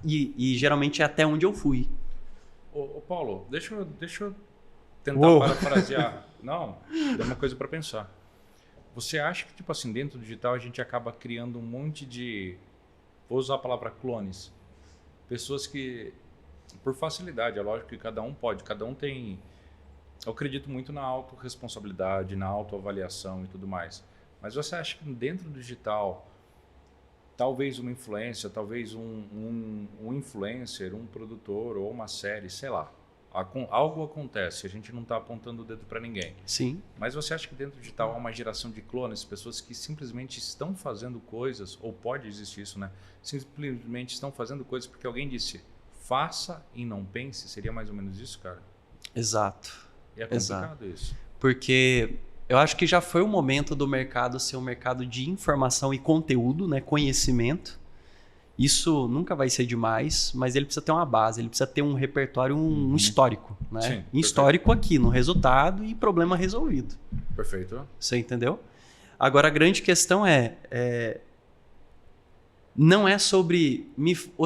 E geralmente é até onde eu fui. Ô Paulo, deixa eu tentar parafrasear. Não, dá uma coisa para pensar. Você acha que, tipo assim, dentro do digital a gente acaba criando um monte de... Vou usar a palavra clones. Pessoas que, por facilidade, é lógico que cada um pode, cada um tem... Eu acredito muito na autorresponsabilidade, na autoavaliação e tudo mais. Mas você acha que dentro do digital, talvez uma influência, talvez um influencer, um produtor ou uma série, sei lá, algo acontece, a gente não está apontando o dedo para ninguém. Sim. Mas você acha que dentro do digital há uma geração de clones, pessoas que simplesmente estão fazendo coisas, ou pode existir isso, né? Simplesmente estão fazendo coisas porque alguém disse, faça e não pense, seria mais ou menos isso, cara? Exato. E é complicado isso. Porque eu acho que já foi o momento do mercado ser um mercado de informação e conteúdo, né? Conhecimento. Isso nunca vai ser demais, mas ele precisa ter uma base, ele precisa ter um repertório, um histórico. Né? Sim, histórico aqui, no resultado e problema resolvido. Perfeito. Você entendeu? Agora, a grande questão não é sobre...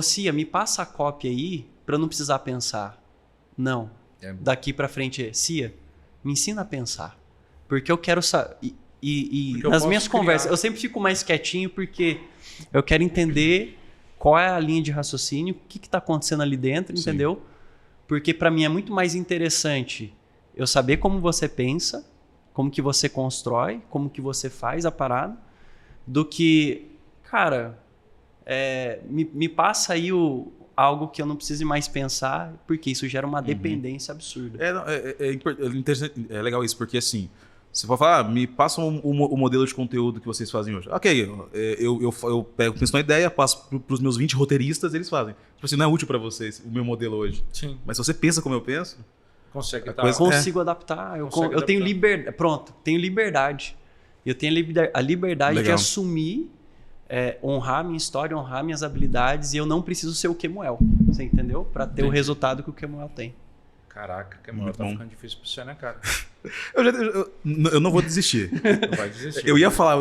Cia, me passa a cópia aí para eu não precisar pensar. Não. Daqui para frente, Cia, me ensina a pensar. Porque eu quero saber... E nas minhas conversas, eu sempre fico mais quietinho porque eu quero entender qual é a linha de raciocínio, o que está acontecendo ali dentro, Sim. entendeu? Porque para mim é muito mais interessante eu saber como você pensa, como que você constrói, como que você faz a parada, do que, cara, me passa aí algo que eu não precise mais pensar, porque isso gera uma dependência absurda. É interessante, é legal isso, porque assim, Você pode falar, me passa o modelo de conteúdo que vocês fazem hoje. Ok, eu penso na ideia, passo para os meus 20 roteiristas, eles fazem. Tipo assim, não é útil para vocês o meu modelo hoje. Sim. Mas se você pensa como eu penso... Consegue coisa- Consigo adaptar. Eu tenho liberdade. Pronto, tenho liberdade. Eu tenho a liberdade de Legal. assumir, honrar minha história, honrar minhas habilidades, e eu não preciso ser o Kemuel. Você entendeu? Para ter o Entendi. resultado que o Kemuel tem. Caraca, que Muito tá bom. ficando difícil pra você, né, cara? Eu não vou desistir. Não vai desistir. Eu ia falar,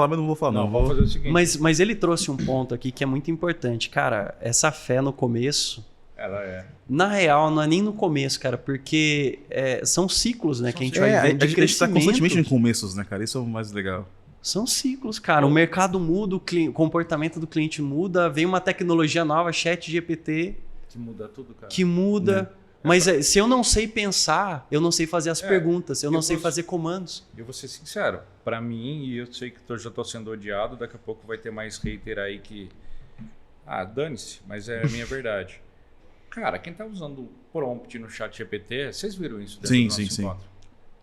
mas não vou falar. Não, Não, vamos fazer o seguinte. Mas ele trouxe um ponto aqui que é muito importante. Cara, essa fé no começo, Ela é. na real, não é nem no começo, cara, porque são ciclos, né? São Que a gente ciclos. vai a ver de gente tá crescimento. constantemente em começos, né, cara? Isso é o mais legal. São ciclos, cara. O mercado muda, o comportamento do cliente muda, vem uma tecnologia nova, chat GPT, Que muda tudo, cara. que muda. Mas se eu não sei pensar, eu não sei fazer as perguntas, eu não sei posso- fazer comandos. Eu vou ser sincero, pra mim, e eu sei que já tô sendo odiado, daqui a pouco vai ter mais hater aí que... Ah, dane-se, mas é a minha verdade. Cara, quem tá usando prompt no chat GPT, vocês viram isso dentro Sim, do nosso sim. encontro?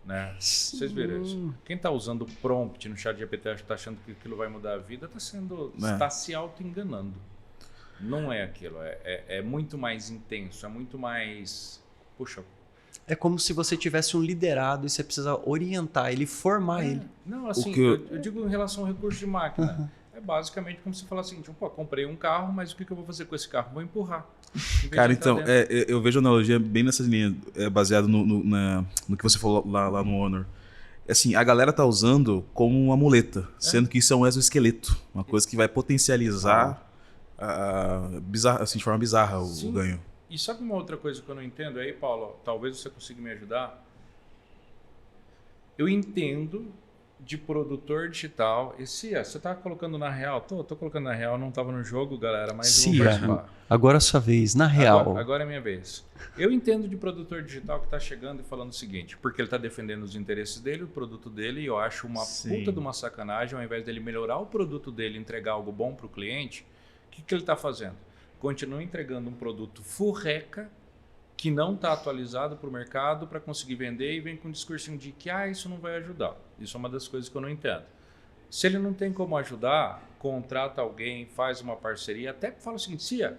Né? Vocês viram isso? Quem tá usando prompt no chat GPT, tá achando que aquilo vai mudar a vida, está se auto-enganando. Não é aquilo, é muito mais intenso, é muito mais... Puxa, É como se você tivesse um liderado e você precisa orientar ele, formar ele. Não, assim, que eu digo em relação ao recurso de máquina. É basicamente como se falar assim, tipo, pô, comprei um carro, mas o que eu vou fazer com esse carro? Vou empurrar. Em vez Cara, de entrar então, dentro. eu vejo a analogia bem nessa linha, baseado no que você falou lá no Honor. Assim, a galera tá usando como uma muleta, sendo que isso é um exoesqueleto. Uma coisa que vai potencializar assim, de forma bizarra o Sim. ganho. E sabe uma outra coisa que eu não entendo aí, Paulo? Talvez você consiga me ajudar. Eu entendo de produtor digital. E Cia, você tá colocando na real? Tô colocando na real, não tava no jogo, galera, mas eu vou Cia, participar. agora é a sua vez, na real. Agora é minha vez. Eu entendo de produtor digital que está chegando e falando o seguinte, porque ele está defendendo os interesses dele, o produto dele, e eu acho uma Sim. puta de uma sacanagem, ao invés dele melhorar o produto dele e entregar algo bom para o cliente, o que ele está fazendo? Continua entregando um produto furreca, que não está atualizado para o mercado para conseguir vender e vem com um discursinho de que isso não vai ajudar. Isso é uma das coisas que eu não entendo. Se ele não tem como ajudar, contrata alguém, faz uma parceria, até fala o seguinte, Cia,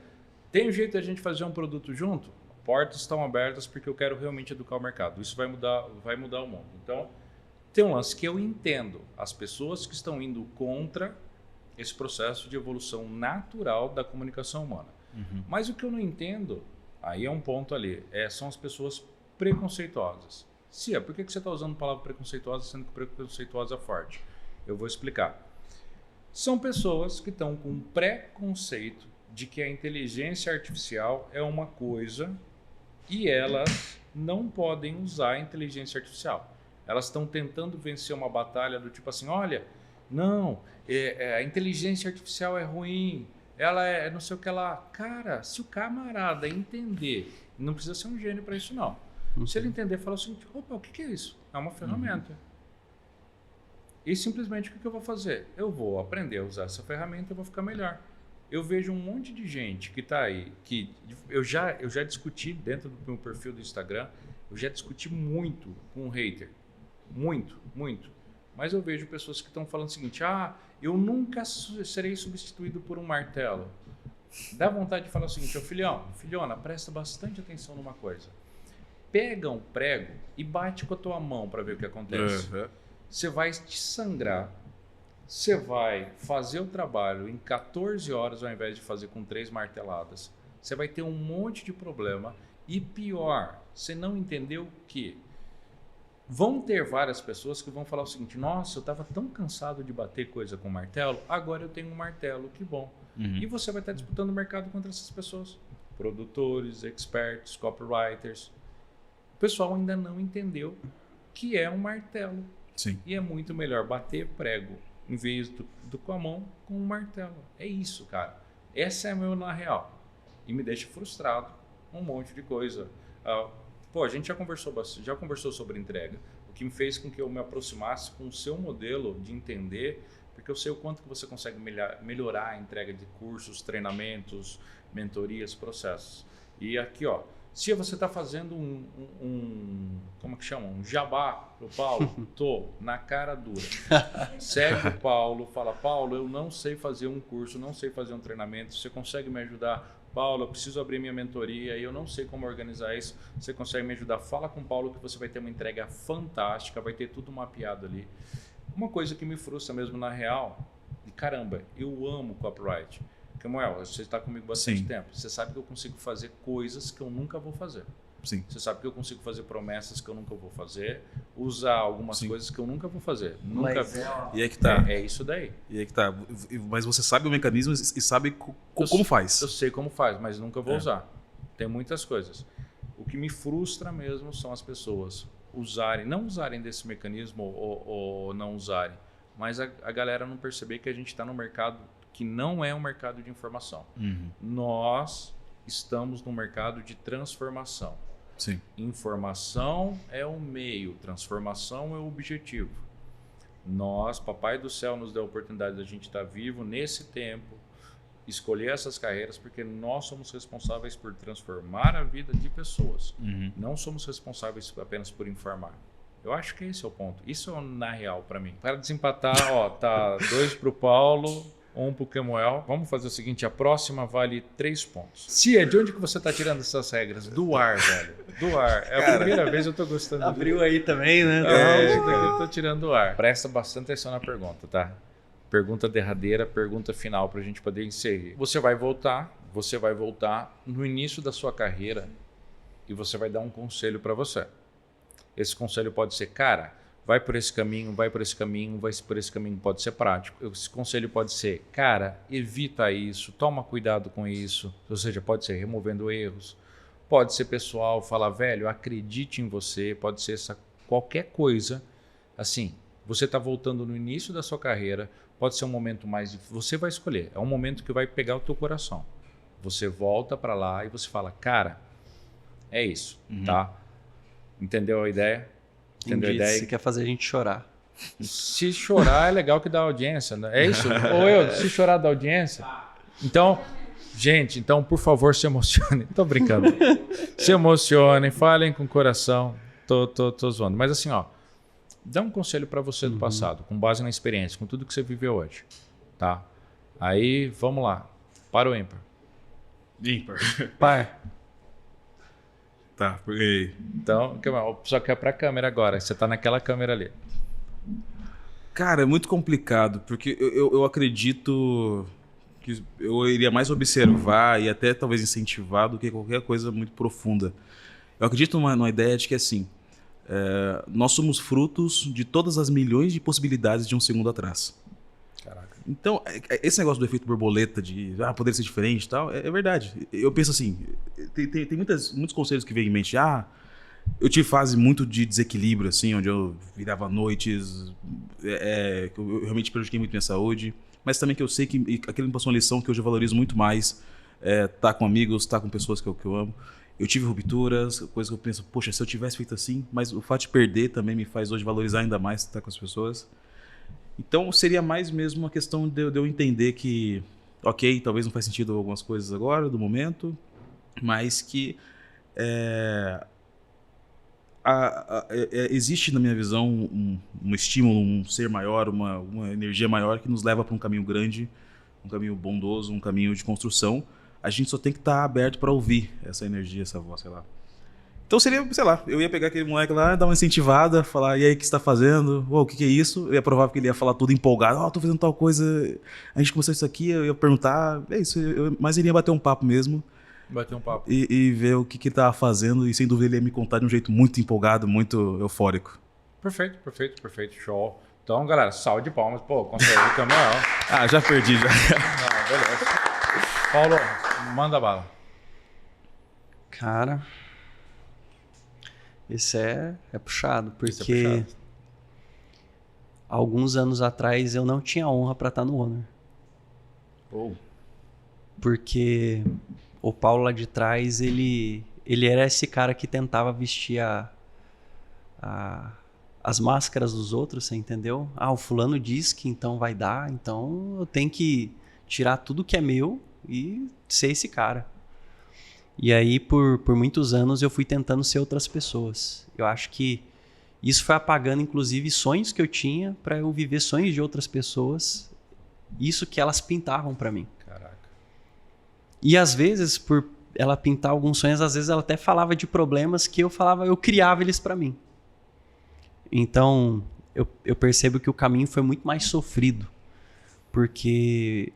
tem um jeito de a gente fazer um produto junto? Portas estão abertas porque eu quero realmente educar o mercado. Isso vai mudar o mundo. Então, tem um lance que eu entendo. As pessoas que estão indo contra esse processo de evolução natural da comunicação humana. Mas o que eu não entendo, aí é um ponto ali, são as pessoas preconceituosas. Cia, por que você está usando a palavra preconceituosa sendo que preconceituosa é forte? Eu vou explicar. São pessoas que estão com um preconceito de que a inteligência artificial é uma coisa e elas não podem usar a inteligência artificial. Elas estão tentando vencer uma batalha do tipo assim, olha, não, a inteligência artificial é ruim, ela é não sei o que lá. Cara, se o camarada entender, não precisa ser um gênio para isso não. Se ele entender, fala o seguinte, opa, o que é isso? É uma ferramenta. E simplesmente o que eu vou fazer? Eu vou aprender a usar essa ferramenta e vou ficar melhor. Eu vejo um monte de gente que está aí, que eu já discuti dentro do meu perfil do Instagram, eu já discuti muito com um hater. Muito, muito. Mas eu vejo pessoas que estão falando o seguinte, eu nunca serei substituído por um martelo. Dá vontade de falar o seguinte, filhona, presta bastante atenção numa coisa. Pega um prego e bate com a tua mão para ver o que acontece. Você vai te sangrar, você vai fazer o trabalho em 14 horas ao invés de fazer com 3 marteladas. Você vai ter um monte de problema e pior, você não entendeu que vão ter várias pessoas que vão falar o seguinte, nossa, eu estava tão cansado de bater coisa com martelo, agora eu tenho um martelo, que bom. E você vai estar disputando o mercado contra essas pessoas. Produtores, experts, copywriters. O pessoal ainda não entendeu que é um martelo. Sim. E é muito melhor bater prego em vez do com a mão com um martelo. É isso, cara. Essa é a meu na real. E me deixa frustrado um monte de coisa. A gente já conversou sobre entrega. O que me fez com que eu me aproximasse com o seu modelo de entender, porque eu sei o quanto que você consegue melhorar a entrega de cursos, treinamentos, mentorias, processos. E aqui, Se você está fazendo como que chama? Um jabá pro Paulo, tô na cara dura. Segue o Paulo, fala, Paulo, eu não sei fazer um curso, não sei fazer um treinamento, você consegue me ajudar? Paulo, eu preciso abrir minha mentoria e eu não sei como organizar isso, você consegue me ajudar? Fala com o Paulo que você vai ter uma entrega fantástica, vai ter tudo mapeado ali. Uma coisa que me frustra mesmo na real, e caramba, eu amo copyright. Samuel, você está comigo bastante tempo. Você sabe que eu consigo fazer coisas que eu nunca vou fazer. Sim. Você sabe que eu consigo fazer promessas que eu nunca vou fazer, usar algumas coisas que eu nunca vou fazer. Nunca. E aí que tá. É isso daí. E aí que tá. Mas você sabe o mecanismo e sabe como faz. Eu sei como faz, mas nunca vou usar. Tem muitas coisas. O que me frustra mesmo são as pessoas não usarem desse mecanismo ou não usarem, mas a galera não perceber que a gente está no mercado que não é um mercado de informação. Nós estamos no mercado de transformação. Sim. Informação é o meio, transformação é o objetivo. Nós, Papai do Céu nos deu a oportunidade de a gente estar vivo nesse tempo, escolher essas carreiras, porque nós somos responsáveis por transformar a vida de pessoas. Não somos responsáveis apenas por informar. Eu acho que esse é o ponto. Isso é na real para mim. Para desempatar, ó, tá 2 pro Paulo, 1 pro Kemuel. Vamos fazer o seguinte, a próxima vale 3 pontos. Cia, de onde que você tá tirando essas regras? Do ar, velho. Do ar. É a primeira vez que eu tô gostando. Abriu aí também, né? Eu tô tirando do ar. Presta bastante atenção na pergunta, tá? Pergunta derradeira, pergunta final pra gente poder encerrar. Você vai voltar no início da sua carreira e você vai dar um conselho para você. Esse conselho pode ser, cara, vai por esse caminho, vai por esse caminho, pode ser prático. Esse conselho pode ser, cara, evita isso, toma cuidado com isso. Ou seja, pode ser removendo erros. Pode ser pessoal, falar, velho, acredite em você. Pode ser qualquer coisa. Assim, você está voltando no início da sua carreira, pode ser um momento mais difícil. Você vai escolher, é um momento que vai pegar o teu coração. Você volta para lá e você fala, cara, é isso, tá? Entendeu a ideia? Entendeu a ideia? Você quer fazer a gente chorar. Se chorar é legal que dá audiência, né? É isso? Se chorar dá audiência? Então, gente, por favor, se emocionem. Tô brincando. Se emocionem, falem com o coração. Tô zoando. Mas assim, ó, dá um conselho para você do passado, com base na experiência, com tudo que você viveu hoje, tá? Aí, vamos lá. Para o ímpar. Ímpar. Par. Tá, porque... Então, só que é pra câmera agora. Você tá naquela câmera ali. Cara, é muito complicado, porque eu acredito que eu iria mais observar e até talvez incentivar do que qualquer coisa muito profunda. Eu acredito numa ideia de que, assim, nós somos frutos de todas as milhões de possibilidades de um segundo atrás. Caraca. Então, esse negócio do efeito borboleta, de poder ser diferente e tal, é verdade. Eu penso assim, tem muitos conselhos que vêm em mente. Eu tive fase muito de desequilíbrio, assim, onde eu virava noites, eu realmente prejudiquei muito minha saúde, mas também que eu sei que aquilo me passou uma lição que hoje eu valorizo muito mais, tá com amigos, tá com pessoas que eu amo. Eu tive rupturas, coisas que eu penso, poxa, se eu tivesse feito assim, mas o fato de perder também me faz hoje valorizar ainda mais estar com as pessoas. Então seria mais mesmo uma questão de eu entender que, ok, talvez não faz sentido algumas coisas agora, do momento, mas que existe na minha visão um estímulo, um ser maior, uma energia maior que nos leva para um caminho grande, um caminho bondoso, um caminho de construção. A gente só tem que estar aberto para ouvir essa energia, essa voz, sei lá. Então seria, sei lá, eu ia pegar aquele moleque lá, dar uma incentivada, falar, e aí, o que você tá fazendo? O que é isso? É provável que ele ia falar tudo empolgado, tô fazendo tal coisa, a gente começou isso aqui, eu ia perguntar, é isso, mas ele ia bater um papo mesmo. Bater um papo. E ver o que ele tava fazendo, e sem dúvida ele ia me contar de um jeito muito empolgado, muito eufórico. Perfeito, show. Então, galera, salve de palmas, conselho do Kemuel. Já perdi, já. Não, beleza. Paulo, manda bala. Cara... Esse é puxado, porque puxado. Alguns anos atrás eu não tinha honra para estar no Honor. Porque o Paulo lá de trás, ele era esse cara que tentava vestir as máscaras dos outros, você entendeu? O fulano diz que então vai dar, então eu tenho que tirar tudo que é meu e ser esse cara. E aí, por muitos anos, eu fui tentando ser outras pessoas. Eu acho que isso foi apagando, inclusive, sonhos que eu tinha para eu viver sonhos de outras pessoas. Isso que elas pintavam para mim. Caraca. E às vezes, por ela pintar alguns sonhos, às vezes ela até falava de problemas que eu criava eles para mim. Então, eu percebo que o caminho foi muito mais sofrido. Porque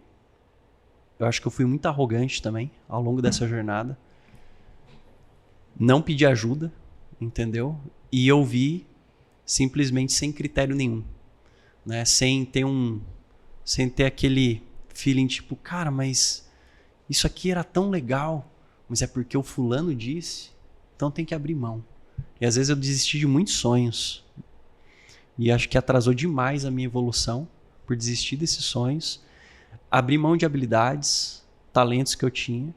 eu acho que eu fui muito arrogante também ao longo dessa jornada. Não pedi ajuda, entendeu? E eu vi simplesmente sem critério nenhum, né? Sem ter aquele feeling tipo, cara, mas isso aqui era tão legal, mas é porque o fulano disse, então tem que abrir mão. E às vezes eu desisti de muitos sonhos e acho que atrasou demais a minha evolução por desistir desses sonhos, abrir mão de habilidades, talentos que eu tinha,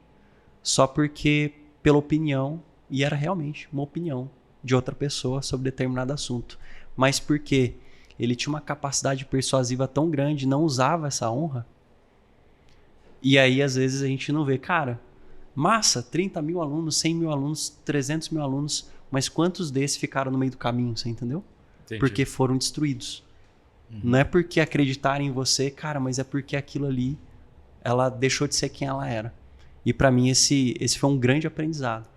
só porque pela opinião, e era realmente uma opinião de outra pessoa sobre determinado assunto, mas porque ele tinha uma capacidade persuasiva tão grande, não usava essa honra, e aí às vezes a gente não vê, cara, massa, 30 mil alunos, 100 mil alunos, 300 mil alunos, mas quantos desses ficaram no meio do caminho, você entendeu? Entendi. Porque foram destruídos. Não é porque acreditarem em você, cara, mas é porque aquilo ali, ela deixou de ser quem ela era. E pra mim esse foi um grande aprendizado.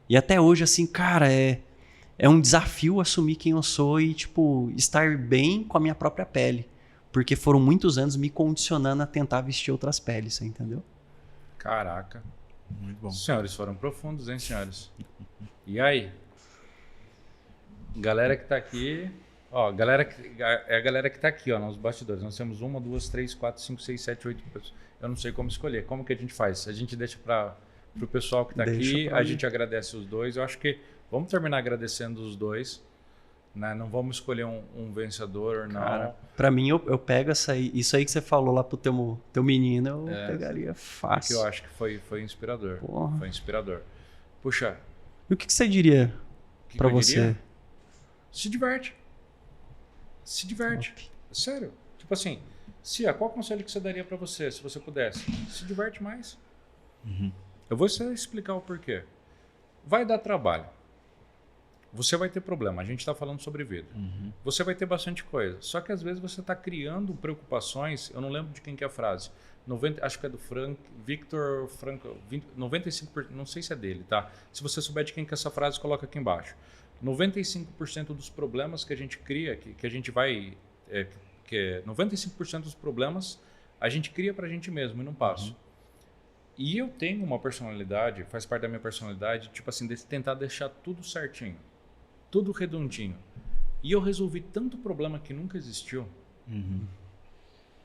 E até hoje, assim, cara, é um desafio assumir quem eu sou e, tipo, estar bem com a minha própria pele. Porque foram muitos anos me condicionando a tentar vestir outras peles, você entendeu? Caraca. Muito bom. Os senhores foram profundos, hein, senhores? E aí? Galera que tá aqui... Ó, é a galera que tá aqui, ó, nos bastidores. Nós temos 1, 2, 3, 4, 5, 6, 7, 8 pessoas. Eu não sei como escolher. Como que a gente faz? A gente deixa para o pessoal que tá aqui, a gente agradece os dois. Eu acho que vamos terminar agradecendo os dois, né? Não vamos escolher um vencedor, não. Cara, pra mim, eu pego isso aí que você falou lá pro teu menino, eu pegaria fácil. Porque eu acho que foi inspirador. Porra. Foi inspirador. Puxa. E o que você diria pra você? Diria? Se diverte. Se diverte. Sério. Tipo assim, Cia, qual conselho que você daria pra você, se você pudesse? Se diverte mais. Eu vou só explicar o porquê. Vai dar trabalho. Você vai ter problema. A gente está falando sobre vida. Você vai ter bastante coisa. Só que às vezes você está criando preocupações. Eu não lembro de quem que é a frase. Acho que é do Victor Frankl. 95%, não sei se é dele, tá? Se você souber de quem que é essa frase, coloca aqui embaixo. 95% dos problemas que a gente cria, que a gente vai... 95% dos problemas a gente cria pra gente mesmo e não passa. E eu tenho uma personalidade, faz parte da minha personalidade, tipo assim, de tentar deixar tudo certinho. Tudo redondinho. E eu resolvi tanto problema que nunca existiu.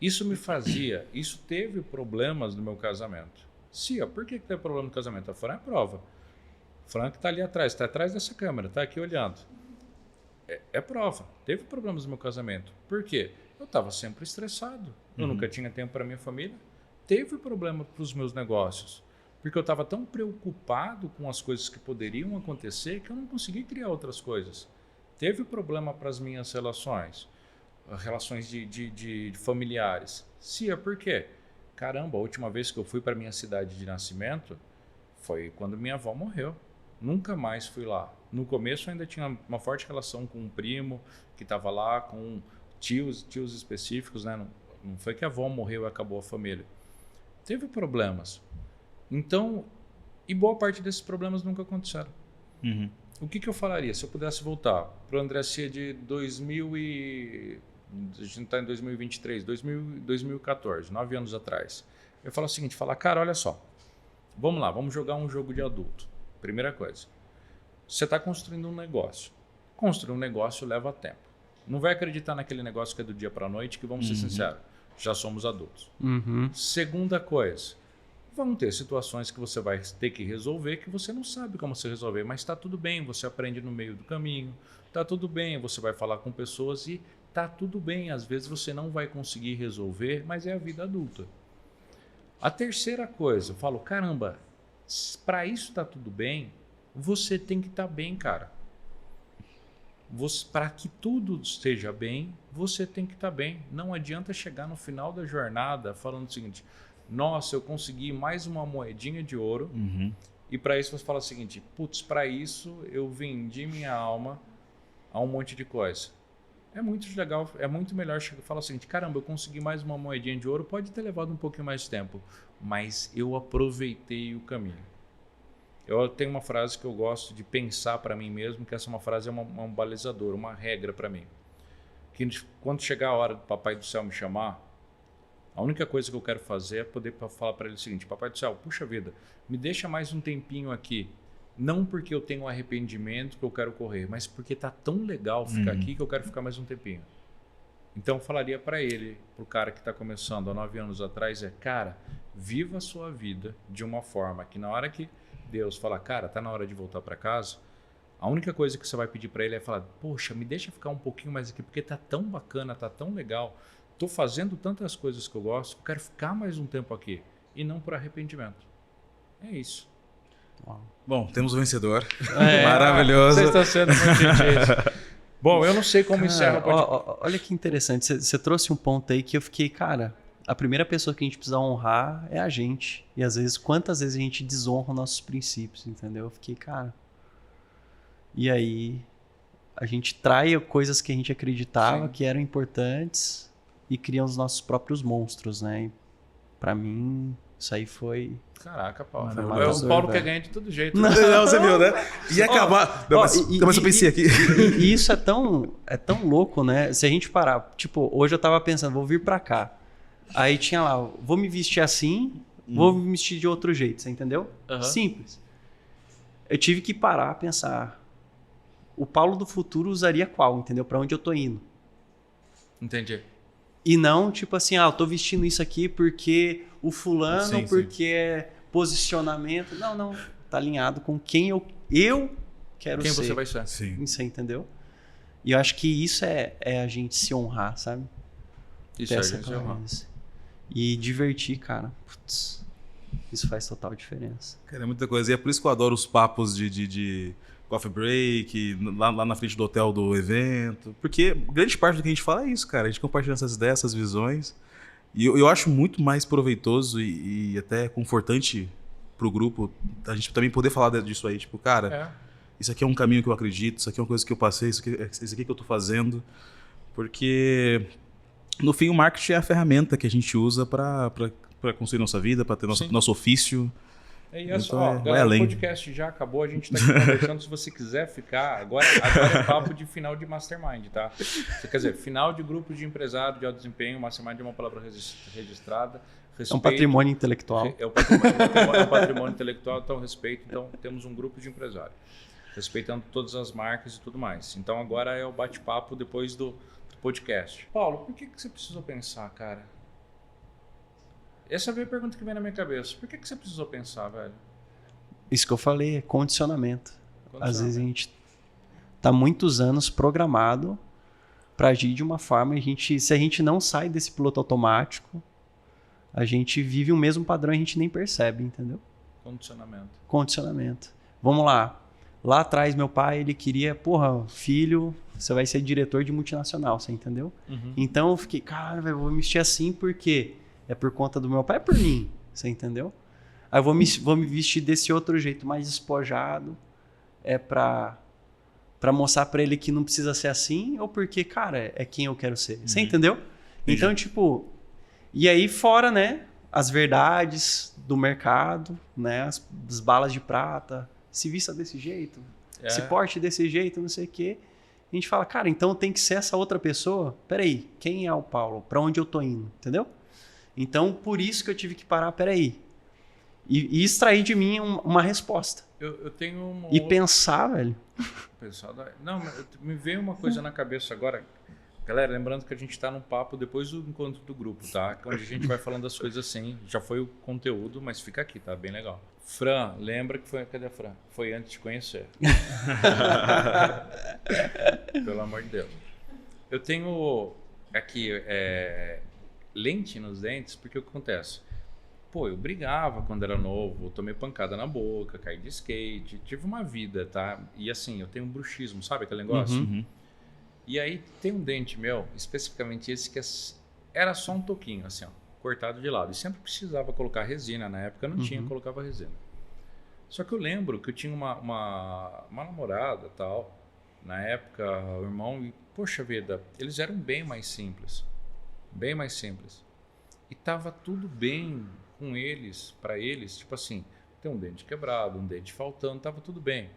Isso teve problemas no meu casamento. Cia, por que teve problema no casamento? A Fran é a prova. Frank está ali atrás, está atrás dessa câmera, está aqui olhando. É prova. Teve problemas no meu casamento. Por quê? Eu estava sempre estressado. Eu nunca tinha tempo para minha família. Teve problema para os meus negócios. Porque eu estava tão preocupado com as coisas que poderiam acontecer que eu não consegui criar outras coisas. Teve problema para as minhas relações de familiares. Cia, por quê? Caramba, a última vez que eu fui para minha cidade de nascimento foi quando minha avó morreu. Nunca mais fui lá. No começo eu ainda tinha uma forte relação com um primo que estava lá, com tios específicos, né? Não foi que a avó morreu e acabou a família. Teve problemas. Então, e boa parte desses problemas nunca aconteceram. O que eu falaria se eu pudesse voltar para o André Cia de 2000 e... A gente está em 2023, 2014, 9 anos atrás. Eu falo o seguinte, cara, olha só. Vamos lá, vamos jogar um jogo de adulto. Primeira coisa, você está construindo um negócio. Construir um negócio leva tempo. Não vai acreditar naquele negócio que é do dia para a noite, que vamos ser sinceros, já somos adultos. Segunda coisa, vão ter situações que você vai ter que resolver que você não sabe como você resolver, mas está tudo bem, você aprende no meio do caminho, está tudo bem, você vai falar com pessoas e está tudo bem. Às vezes você não vai conseguir resolver, mas é a vida adulta. A terceira coisa, eu falo, caramba, para isso tá tudo bem, você tem que estar bem, cara. Para que tudo esteja bem, você tem que estar bem. Não adianta chegar no final da jornada falando o seguinte, nossa, eu consegui mais uma moedinha de ouro E para isso você fala o seguinte, putz, para isso eu vendi minha alma a um monte de coisa. É muito legal, é muito melhor falar o seguinte, caramba, eu consegui mais uma moedinha de ouro, pode ter levado um pouquinho mais de tempo, mas eu aproveitei o caminho. Eu tenho uma frase que eu gosto de pensar para mim mesmo, que essa uma frase é um balizador, uma regra para mim. Que quando chegar a hora do Papai do Céu me chamar, a única coisa que eu quero fazer é poder falar para ele o seguinte, Papai do Céu, puxa vida, me deixa mais um tempinho aqui. Não porque eu tenho um arrependimento que eu quero correr, mas porque tá tão legal ficar aqui que eu quero ficar mais um tempinho. Então eu falaria para ele, pro cara que está começando há 9 anos atrás, cara, viva a sua vida de uma forma que na hora que Deus fala, cara, tá na hora de voltar para casa, a única coisa que você vai pedir para ele é falar, poxa, me deixa ficar um pouquinho mais aqui, porque tá tão bacana, tá tão legal, tô fazendo tantas coisas que eu gosto, eu quero ficar mais um tempo aqui, e não por arrependimento. É isso. Uau. Bom, temos o vencedor. Maravilhoso. Você está sendo muito gentil. Bom, eu não sei como encerra o podcast. Olha que interessante, você trouxe um ponto aí que eu fiquei, cara, a primeira pessoa que a gente precisa honrar é a gente. E às vezes, quantas vezes a gente desonra nossos princípios, entendeu? Eu fiquei, cara... E aí, a gente trai coisas que a gente acreditava Sim. que eram importantes e cria os nossos próprios monstros, né? E pra mim, isso aí foi... Caraca, Paulo. Foi O matador, Paulo quer velho. ganhar de todo jeito. Não, você viu, né? Ia acabar. Não, mas eu pensei aqui. E isso é tão louco, né? Se a gente parar... Tipo, hoje eu tava pensando, vou vir pra cá. Aí tinha lá, vou me vestir assim, vou me vestir de outro jeito, você entendeu? Uhum. Simples. Eu tive que parar, pensar. O Paulo do futuro usaria qual, entendeu? Pra onde eu tô indo. Entendi. E não, tipo assim, eu tô vestindo isso aqui porque o fulano, Sim, porque é posicionamento. Não. Tá alinhado com quem eu quero Quem ser. você vai ser? Sim. Isso aí, entendeu? E eu acho que isso é a gente se honrar, sabe? Isso é a Ter essa gente honrar. clareza. E divertir, cara. Putz, isso faz total diferença. Cara, é muita coisa. E é por isso que eu adoro os papos de coffee break, lá na frente do hotel do evento. Porque grande parte do que a gente fala é isso, cara. A gente compartilha essas ideias, essas visões. E eu acho muito mais proveitoso e até confortante pro grupo a gente também poder falar disso aí. Tipo, cara, isso aqui é um caminho que eu acredito, isso aqui é uma coisa que eu passei, isso aqui que eu tô fazendo. Porque, no fim, o marketing é a ferramenta que a gente usa para construir nossa vida, para ter nosso ofício. É Então, isso, ó, galera, o podcast já acabou, a gente tá aqui conversando, se você quiser ficar, agora é papo de final de mastermind, tá? Quer dizer, final de grupo de empresário de alto desempenho, mastermind é uma palavra registrada. Respeito, É um patrimônio intelectual. É um patrimônio intelectual, então respeito, então temos um grupo de empresário, respeitando todas as marcas e tudo mais. Então agora é o bate-papo depois do podcast. Paulo, por que você precisou pensar, cara? Essa veio a pergunta que vem na minha cabeça. Por que você precisou pensar, velho? Isso que eu falei é condicionamento. Às vezes a gente tá muitos anos programado para agir de uma forma e se a gente não sai desse piloto automático, a gente vive o mesmo padrão e a gente nem percebe, entendeu? Condicionamento. Vamos lá. Lá atrás, meu pai, ele queria, filho, você vai ser diretor de multinacional, você entendeu? Uhum. Então eu fiquei, cara, eu vou me vestir assim porque é por conta do meu pai, é por mim, você entendeu? Aí eu vou me vestir desse outro jeito, mais despojado, é pra mostrar pra ele que não precisa ser assim, ou porque, cara, é quem eu quero ser, você entendeu? Entendi. Então, tipo, e aí fora, né, as verdades do mercado, né, as balas de prata, se vista desse jeito, se porte desse jeito, não sei o quê. A gente fala, cara, então tem que ser essa outra pessoa? Peraí, quem é o Paulo? Pra onde eu tô indo? Entendeu? Então, por isso que eu tive que parar, peraí. E extrair de mim uma resposta. Eu tenho uma e pensar, velho. Não, me veio uma coisa na cabeça agora. Galera, lembrando que a gente está num papo depois do encontro do grupo, tá? Onde a gente vai falando das coisas assim. Já foi o conteúdo, mas fica aqui, tá? Bem legal. Fran, lembra que foi... Cadê a Fran? Foi antes de conhecer. Pelo amor de Deus. Eu tenho aqui lente nos dentes, porque o que acontece? Eu brigava quando era novo, tomei pancada na boca, caí de skate, tive uma vida, tá? E assim, eu tenho um bruxismo, sabe aquele negócio? Uhum. E aí tem um dente meu, especificamente esse, que era só um toquinho, assim, ó, cortado de lado. E sempre precisava colocar resina, na época não tinha, colocava resina. Só que eu lembro que eu tinha uma namorada tal, na época, o irmão, e poxa vida, eles eram bem mais simples. Bem mais simples. E tava tudo bem com eles, para eles, tipo assim, tem um dente quebrado, um dente faltando, tava tudo bem.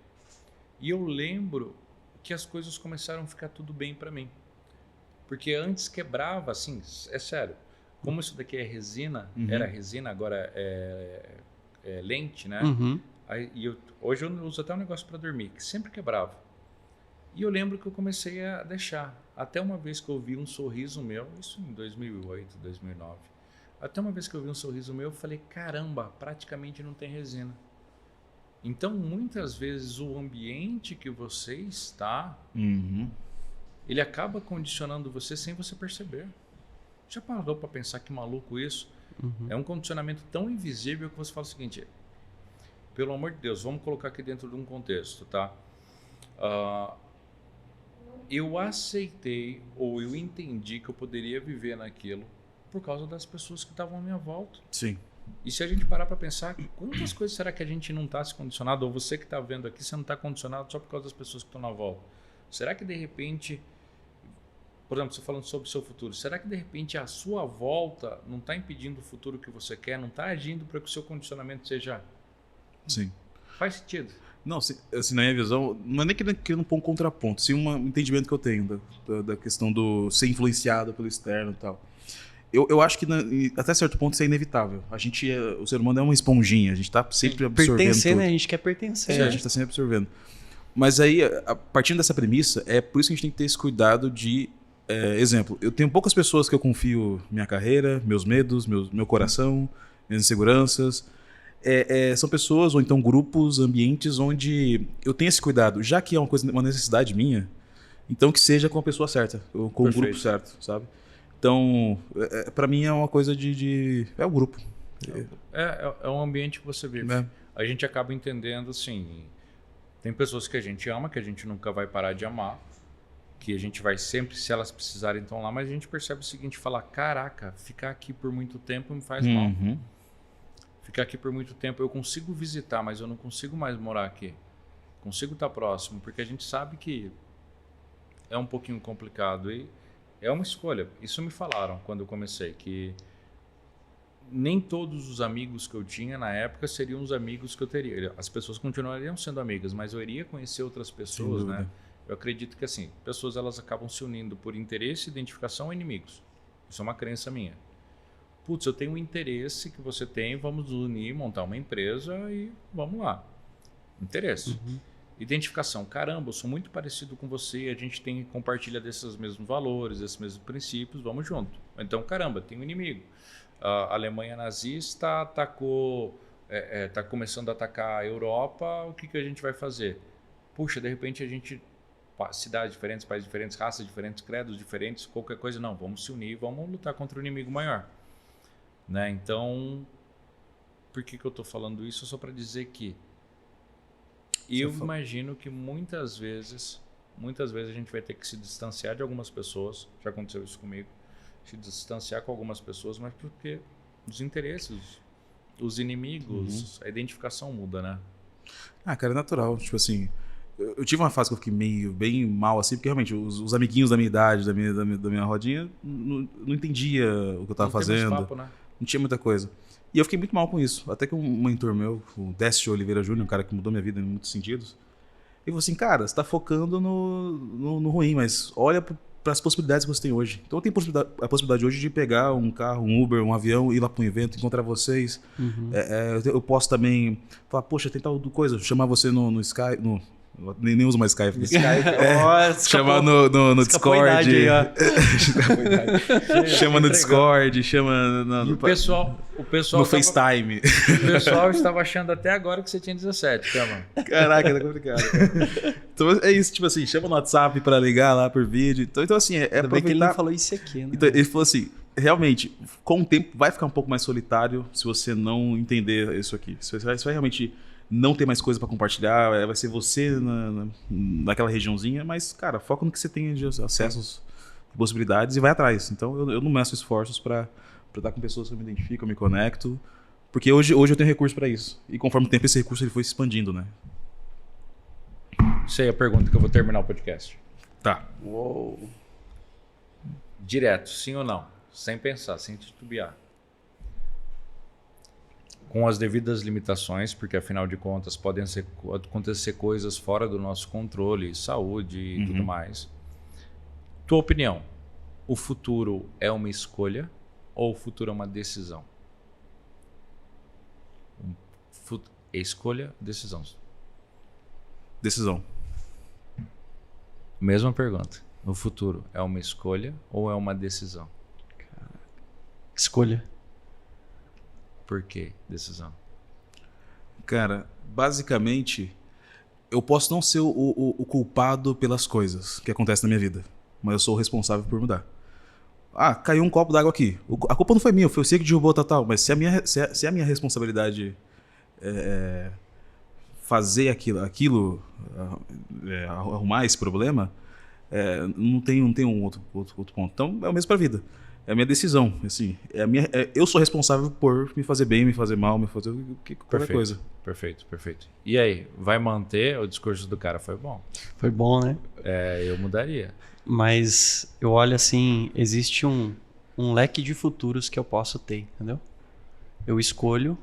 E eu lembro que as coisas começaram a ficar tudo bem para mim. Porque antes quebrava, assim, é sério. Como isso daqui é resina, era resina, agora é lente, né? Hoje eu uso até um negócio para dormir, que sempre quebrava. E eu lembro que eu comecei a deixar. Até uma vez que eu vi um sorriso meu, isso em 2008, 2009. Até uma vez que eu vi um sorriso meu, eu falei, caramba, praticamente não tem resina. Então, muitas vezes, o ambiente que você está, ele acaba condicionando você sem você perceber. Já parou para pensar que maluco isso? É um condicionamento tão invisível que você fala o seguinte, pelo amor de Deus, vamos colocar aqui dentro de um contexto, tá? Eu aceitei ou eu entendi que eu poderia viver naquilo por causa das pessoas que estavam à minha volta. Sim. E se a gente parar para pensar, quantas coisas será que a gente não está se condicionado, ou você que está vendo aqui, você não está condicionado só por causa das pessoas que estão na volta? Será que de repente, por exemplo, você falando sobre o seu futuro, será que de repente a sua volta não está impedindo o futuro que você quer, não está agindo para que o seu condicionamento seja... Sim. Faz sentido. Não, assim, na minha visão, não é nem querendo pôr um contraponto, sim um entendimento que eu tenho da questão do ser influenciado pelo externo e tal. Eu acho que até certo ponto isso é inevitável. O ser humano é uma esponjinha, a gente está sempre absorvendo pertencer, tudo. né? A gente quer pertencer. Sim, a gente está sempre absorvendo. Mas aí, partindo dessa premissa, é por isso que a gente tem que ter esse cuidado de... exemplo, eu tenho poucas pessoas que eu confio minha carreira, meus medos, meu coração, minhas inseguranças... são pessoas ou então grupos, ambientes onde eu tenho esse cuidado, já que é uma necessidade minha, então que seja com a pessoa certa, ou com o grupo certo, sabe? Então, para mim é uma coisa é o grupo. É um ambiente que você vive. A gente acaba entendendo assim, tem pessoas que a gente ama, que a gente nunca vai parar de amar, que a gente vai sempre, se elas precisarem, estão lá, mas a gente percebe o seguinte, falar, caraca, ficar aqui por muito tempo me faz mal. Ficar aqui por muito tempo, eu consigo visitar, mas eu não consigo mais morar aqui. Consigo estar próximo, porque a gente sabe que é um pouquinho complicado e é uma escolha. Isso me falaram quando eu comecei, que nem todos os amigos que eu tinha na época seriam os amigos que eu teria. As pessoas continuariam sendo amigas, mas eu iria conhecer outras pessoas, né? Eu acredito que assim, pessoas elas acabam se unindo por interesse, identificação ou inimigos. Isso é uma crença minha. Putz, eu tenho um interesse que você tem, vamos nos unir, montar uma empresa e vamos lá. Interesse. Identificação. Caramba, eu sou muito parecido com você, a gente compartilha desses mesmos valores, desses mesmos princípios, vamos junto. Então, caramba, tem um inimigo. A Alemanha nazista atacou, está começando a atacar a Europa, o que a gente vai fazer? Puxa, de repente a gente... cidades diferentes, países diferentes, raças diferentes, credos diferentes, qualquer coisa, não, vamos se unir, vamos lutar contra o inimigo maior. Né? Então, por que eu estou falando isso? Só para dizer que eu imagino que muitas vezes a gente vai ter que se distanciar de algumas pessoas, já aconteceu isso comigo, se distanciar com algumas pessoas, mas porque os interesses, os inimigos, a identificação muda, né? Cara, é natural. Tipo assim, eu tive uma fase que eu fiquei bem mal, assim, porque realmente os amiguinhos da minha idade, da minha rodinha, não entendia o que eu estava fazendo. Papo, né? Não tinha muita coisa. E eu fiquei muito mal com isso. Até que um mentor meu, o Décio Oliveira Júnior, um cara que mudou minha vida em muitos sentidos, ele falou assim, cara, você está focando no ruim, mas olha para as possibilidades que você tem hoje. Então eu tenho a possibilidade hoje de pegar um carro, um Uber, um avião, ir lá para um evento, encontrar vocês. Eu posso também falar, poxa, tem tal coisa, chamar você no Skype, nem uso mais Skype. Chamar no Discord. Chama no Discord, chama o pessoal no FaceTime. O pessoal estava achando até agora que você tinha 17, mano. Caraca, tá complicado. Cara. Então é isso, tipo assim, chama no WhatsApp para ligar lá por vídeo. Então assim, aproveitar... que ele não falou isso aqui, né? Então, ele falou assim, realmente, com o tempo vai ficar um pouco mais solitário se você não entender isso aqui. Você vai realmente não ter mais coisa para compartilhar, vai ser você naquela regiãozinha, mas, cara, foca no que você tem de acessos, possibilidades e vai atrás. Então, eu não meço esforços para estar com pessoas que eu me identifico, eu me conecto, Porque hoje eu tenho recurso para isso. E conforme o tempo, esse recurso ele foi se expandindo, né? Sei a pergunta que eu vou terminar o podcast. Tá. Uou. Direto, sim ou não? Sem pensar, sem titubear. Com as devidas limitações, porque afinal de contas podem acontecer coisas fora do nosso controle, saúde e tudo mais. Tua opinião, o futuro é uma escolha ou o futuro é uma decisão? Escolha, decisão. Decisão. Mesma pergunta. O futuro é uma escolha ou é uma decisão? Escolha. Por que decisão? Cara, basicamente, eu posso não ser o culpado pelas coisas que acontecem na minha vida, mas eu sou o responsável por mudar. Ah, caiu um copo d'água aqui. A culpa não foi minha, foi você que derrubou, tal. Mas se é a minha responsabilidade fazer aquilo arrumar esse problema, não tem um outro ponto. Então, é o mesmo pra vida. É a minha decisão, assim. Eu sou responsável por me fazer bem, me fazer mal, me fazer qualquer coisa. Perfeito. E aí, vai manter o discurso do cara? Foi bom. Foi bom, né? Eu mudaria. Mas eu olho assim, existe um leque de futuros que eu posso ter, entendeu? Eu escolho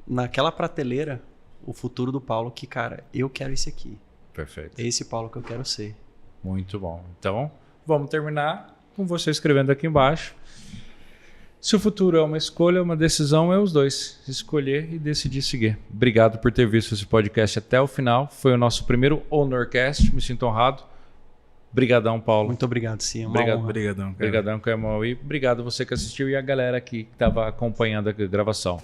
naquela prateleira o futuro do Paulo que, cara, eu quero esse aqui. Perfeito. É esse Paulo que eu quero ser. Muito bom. Então, vamos terminar com você escrevendo aqui embaixo. Se o futuro é uma escolha, uma decisão, é os dois. Escolher e decidir seguir. Obrigado por ter visto esse podcast até o final. Foi o nosso primeiro Honorcast. Me sinto honrado. Obrigadão, Paulo. Muito obrigado, sim. Obrigadão, cara. Obrigadão, Caimauí. Obrigado você que assistiu e a galera aqui que estava acompanhando a gravação.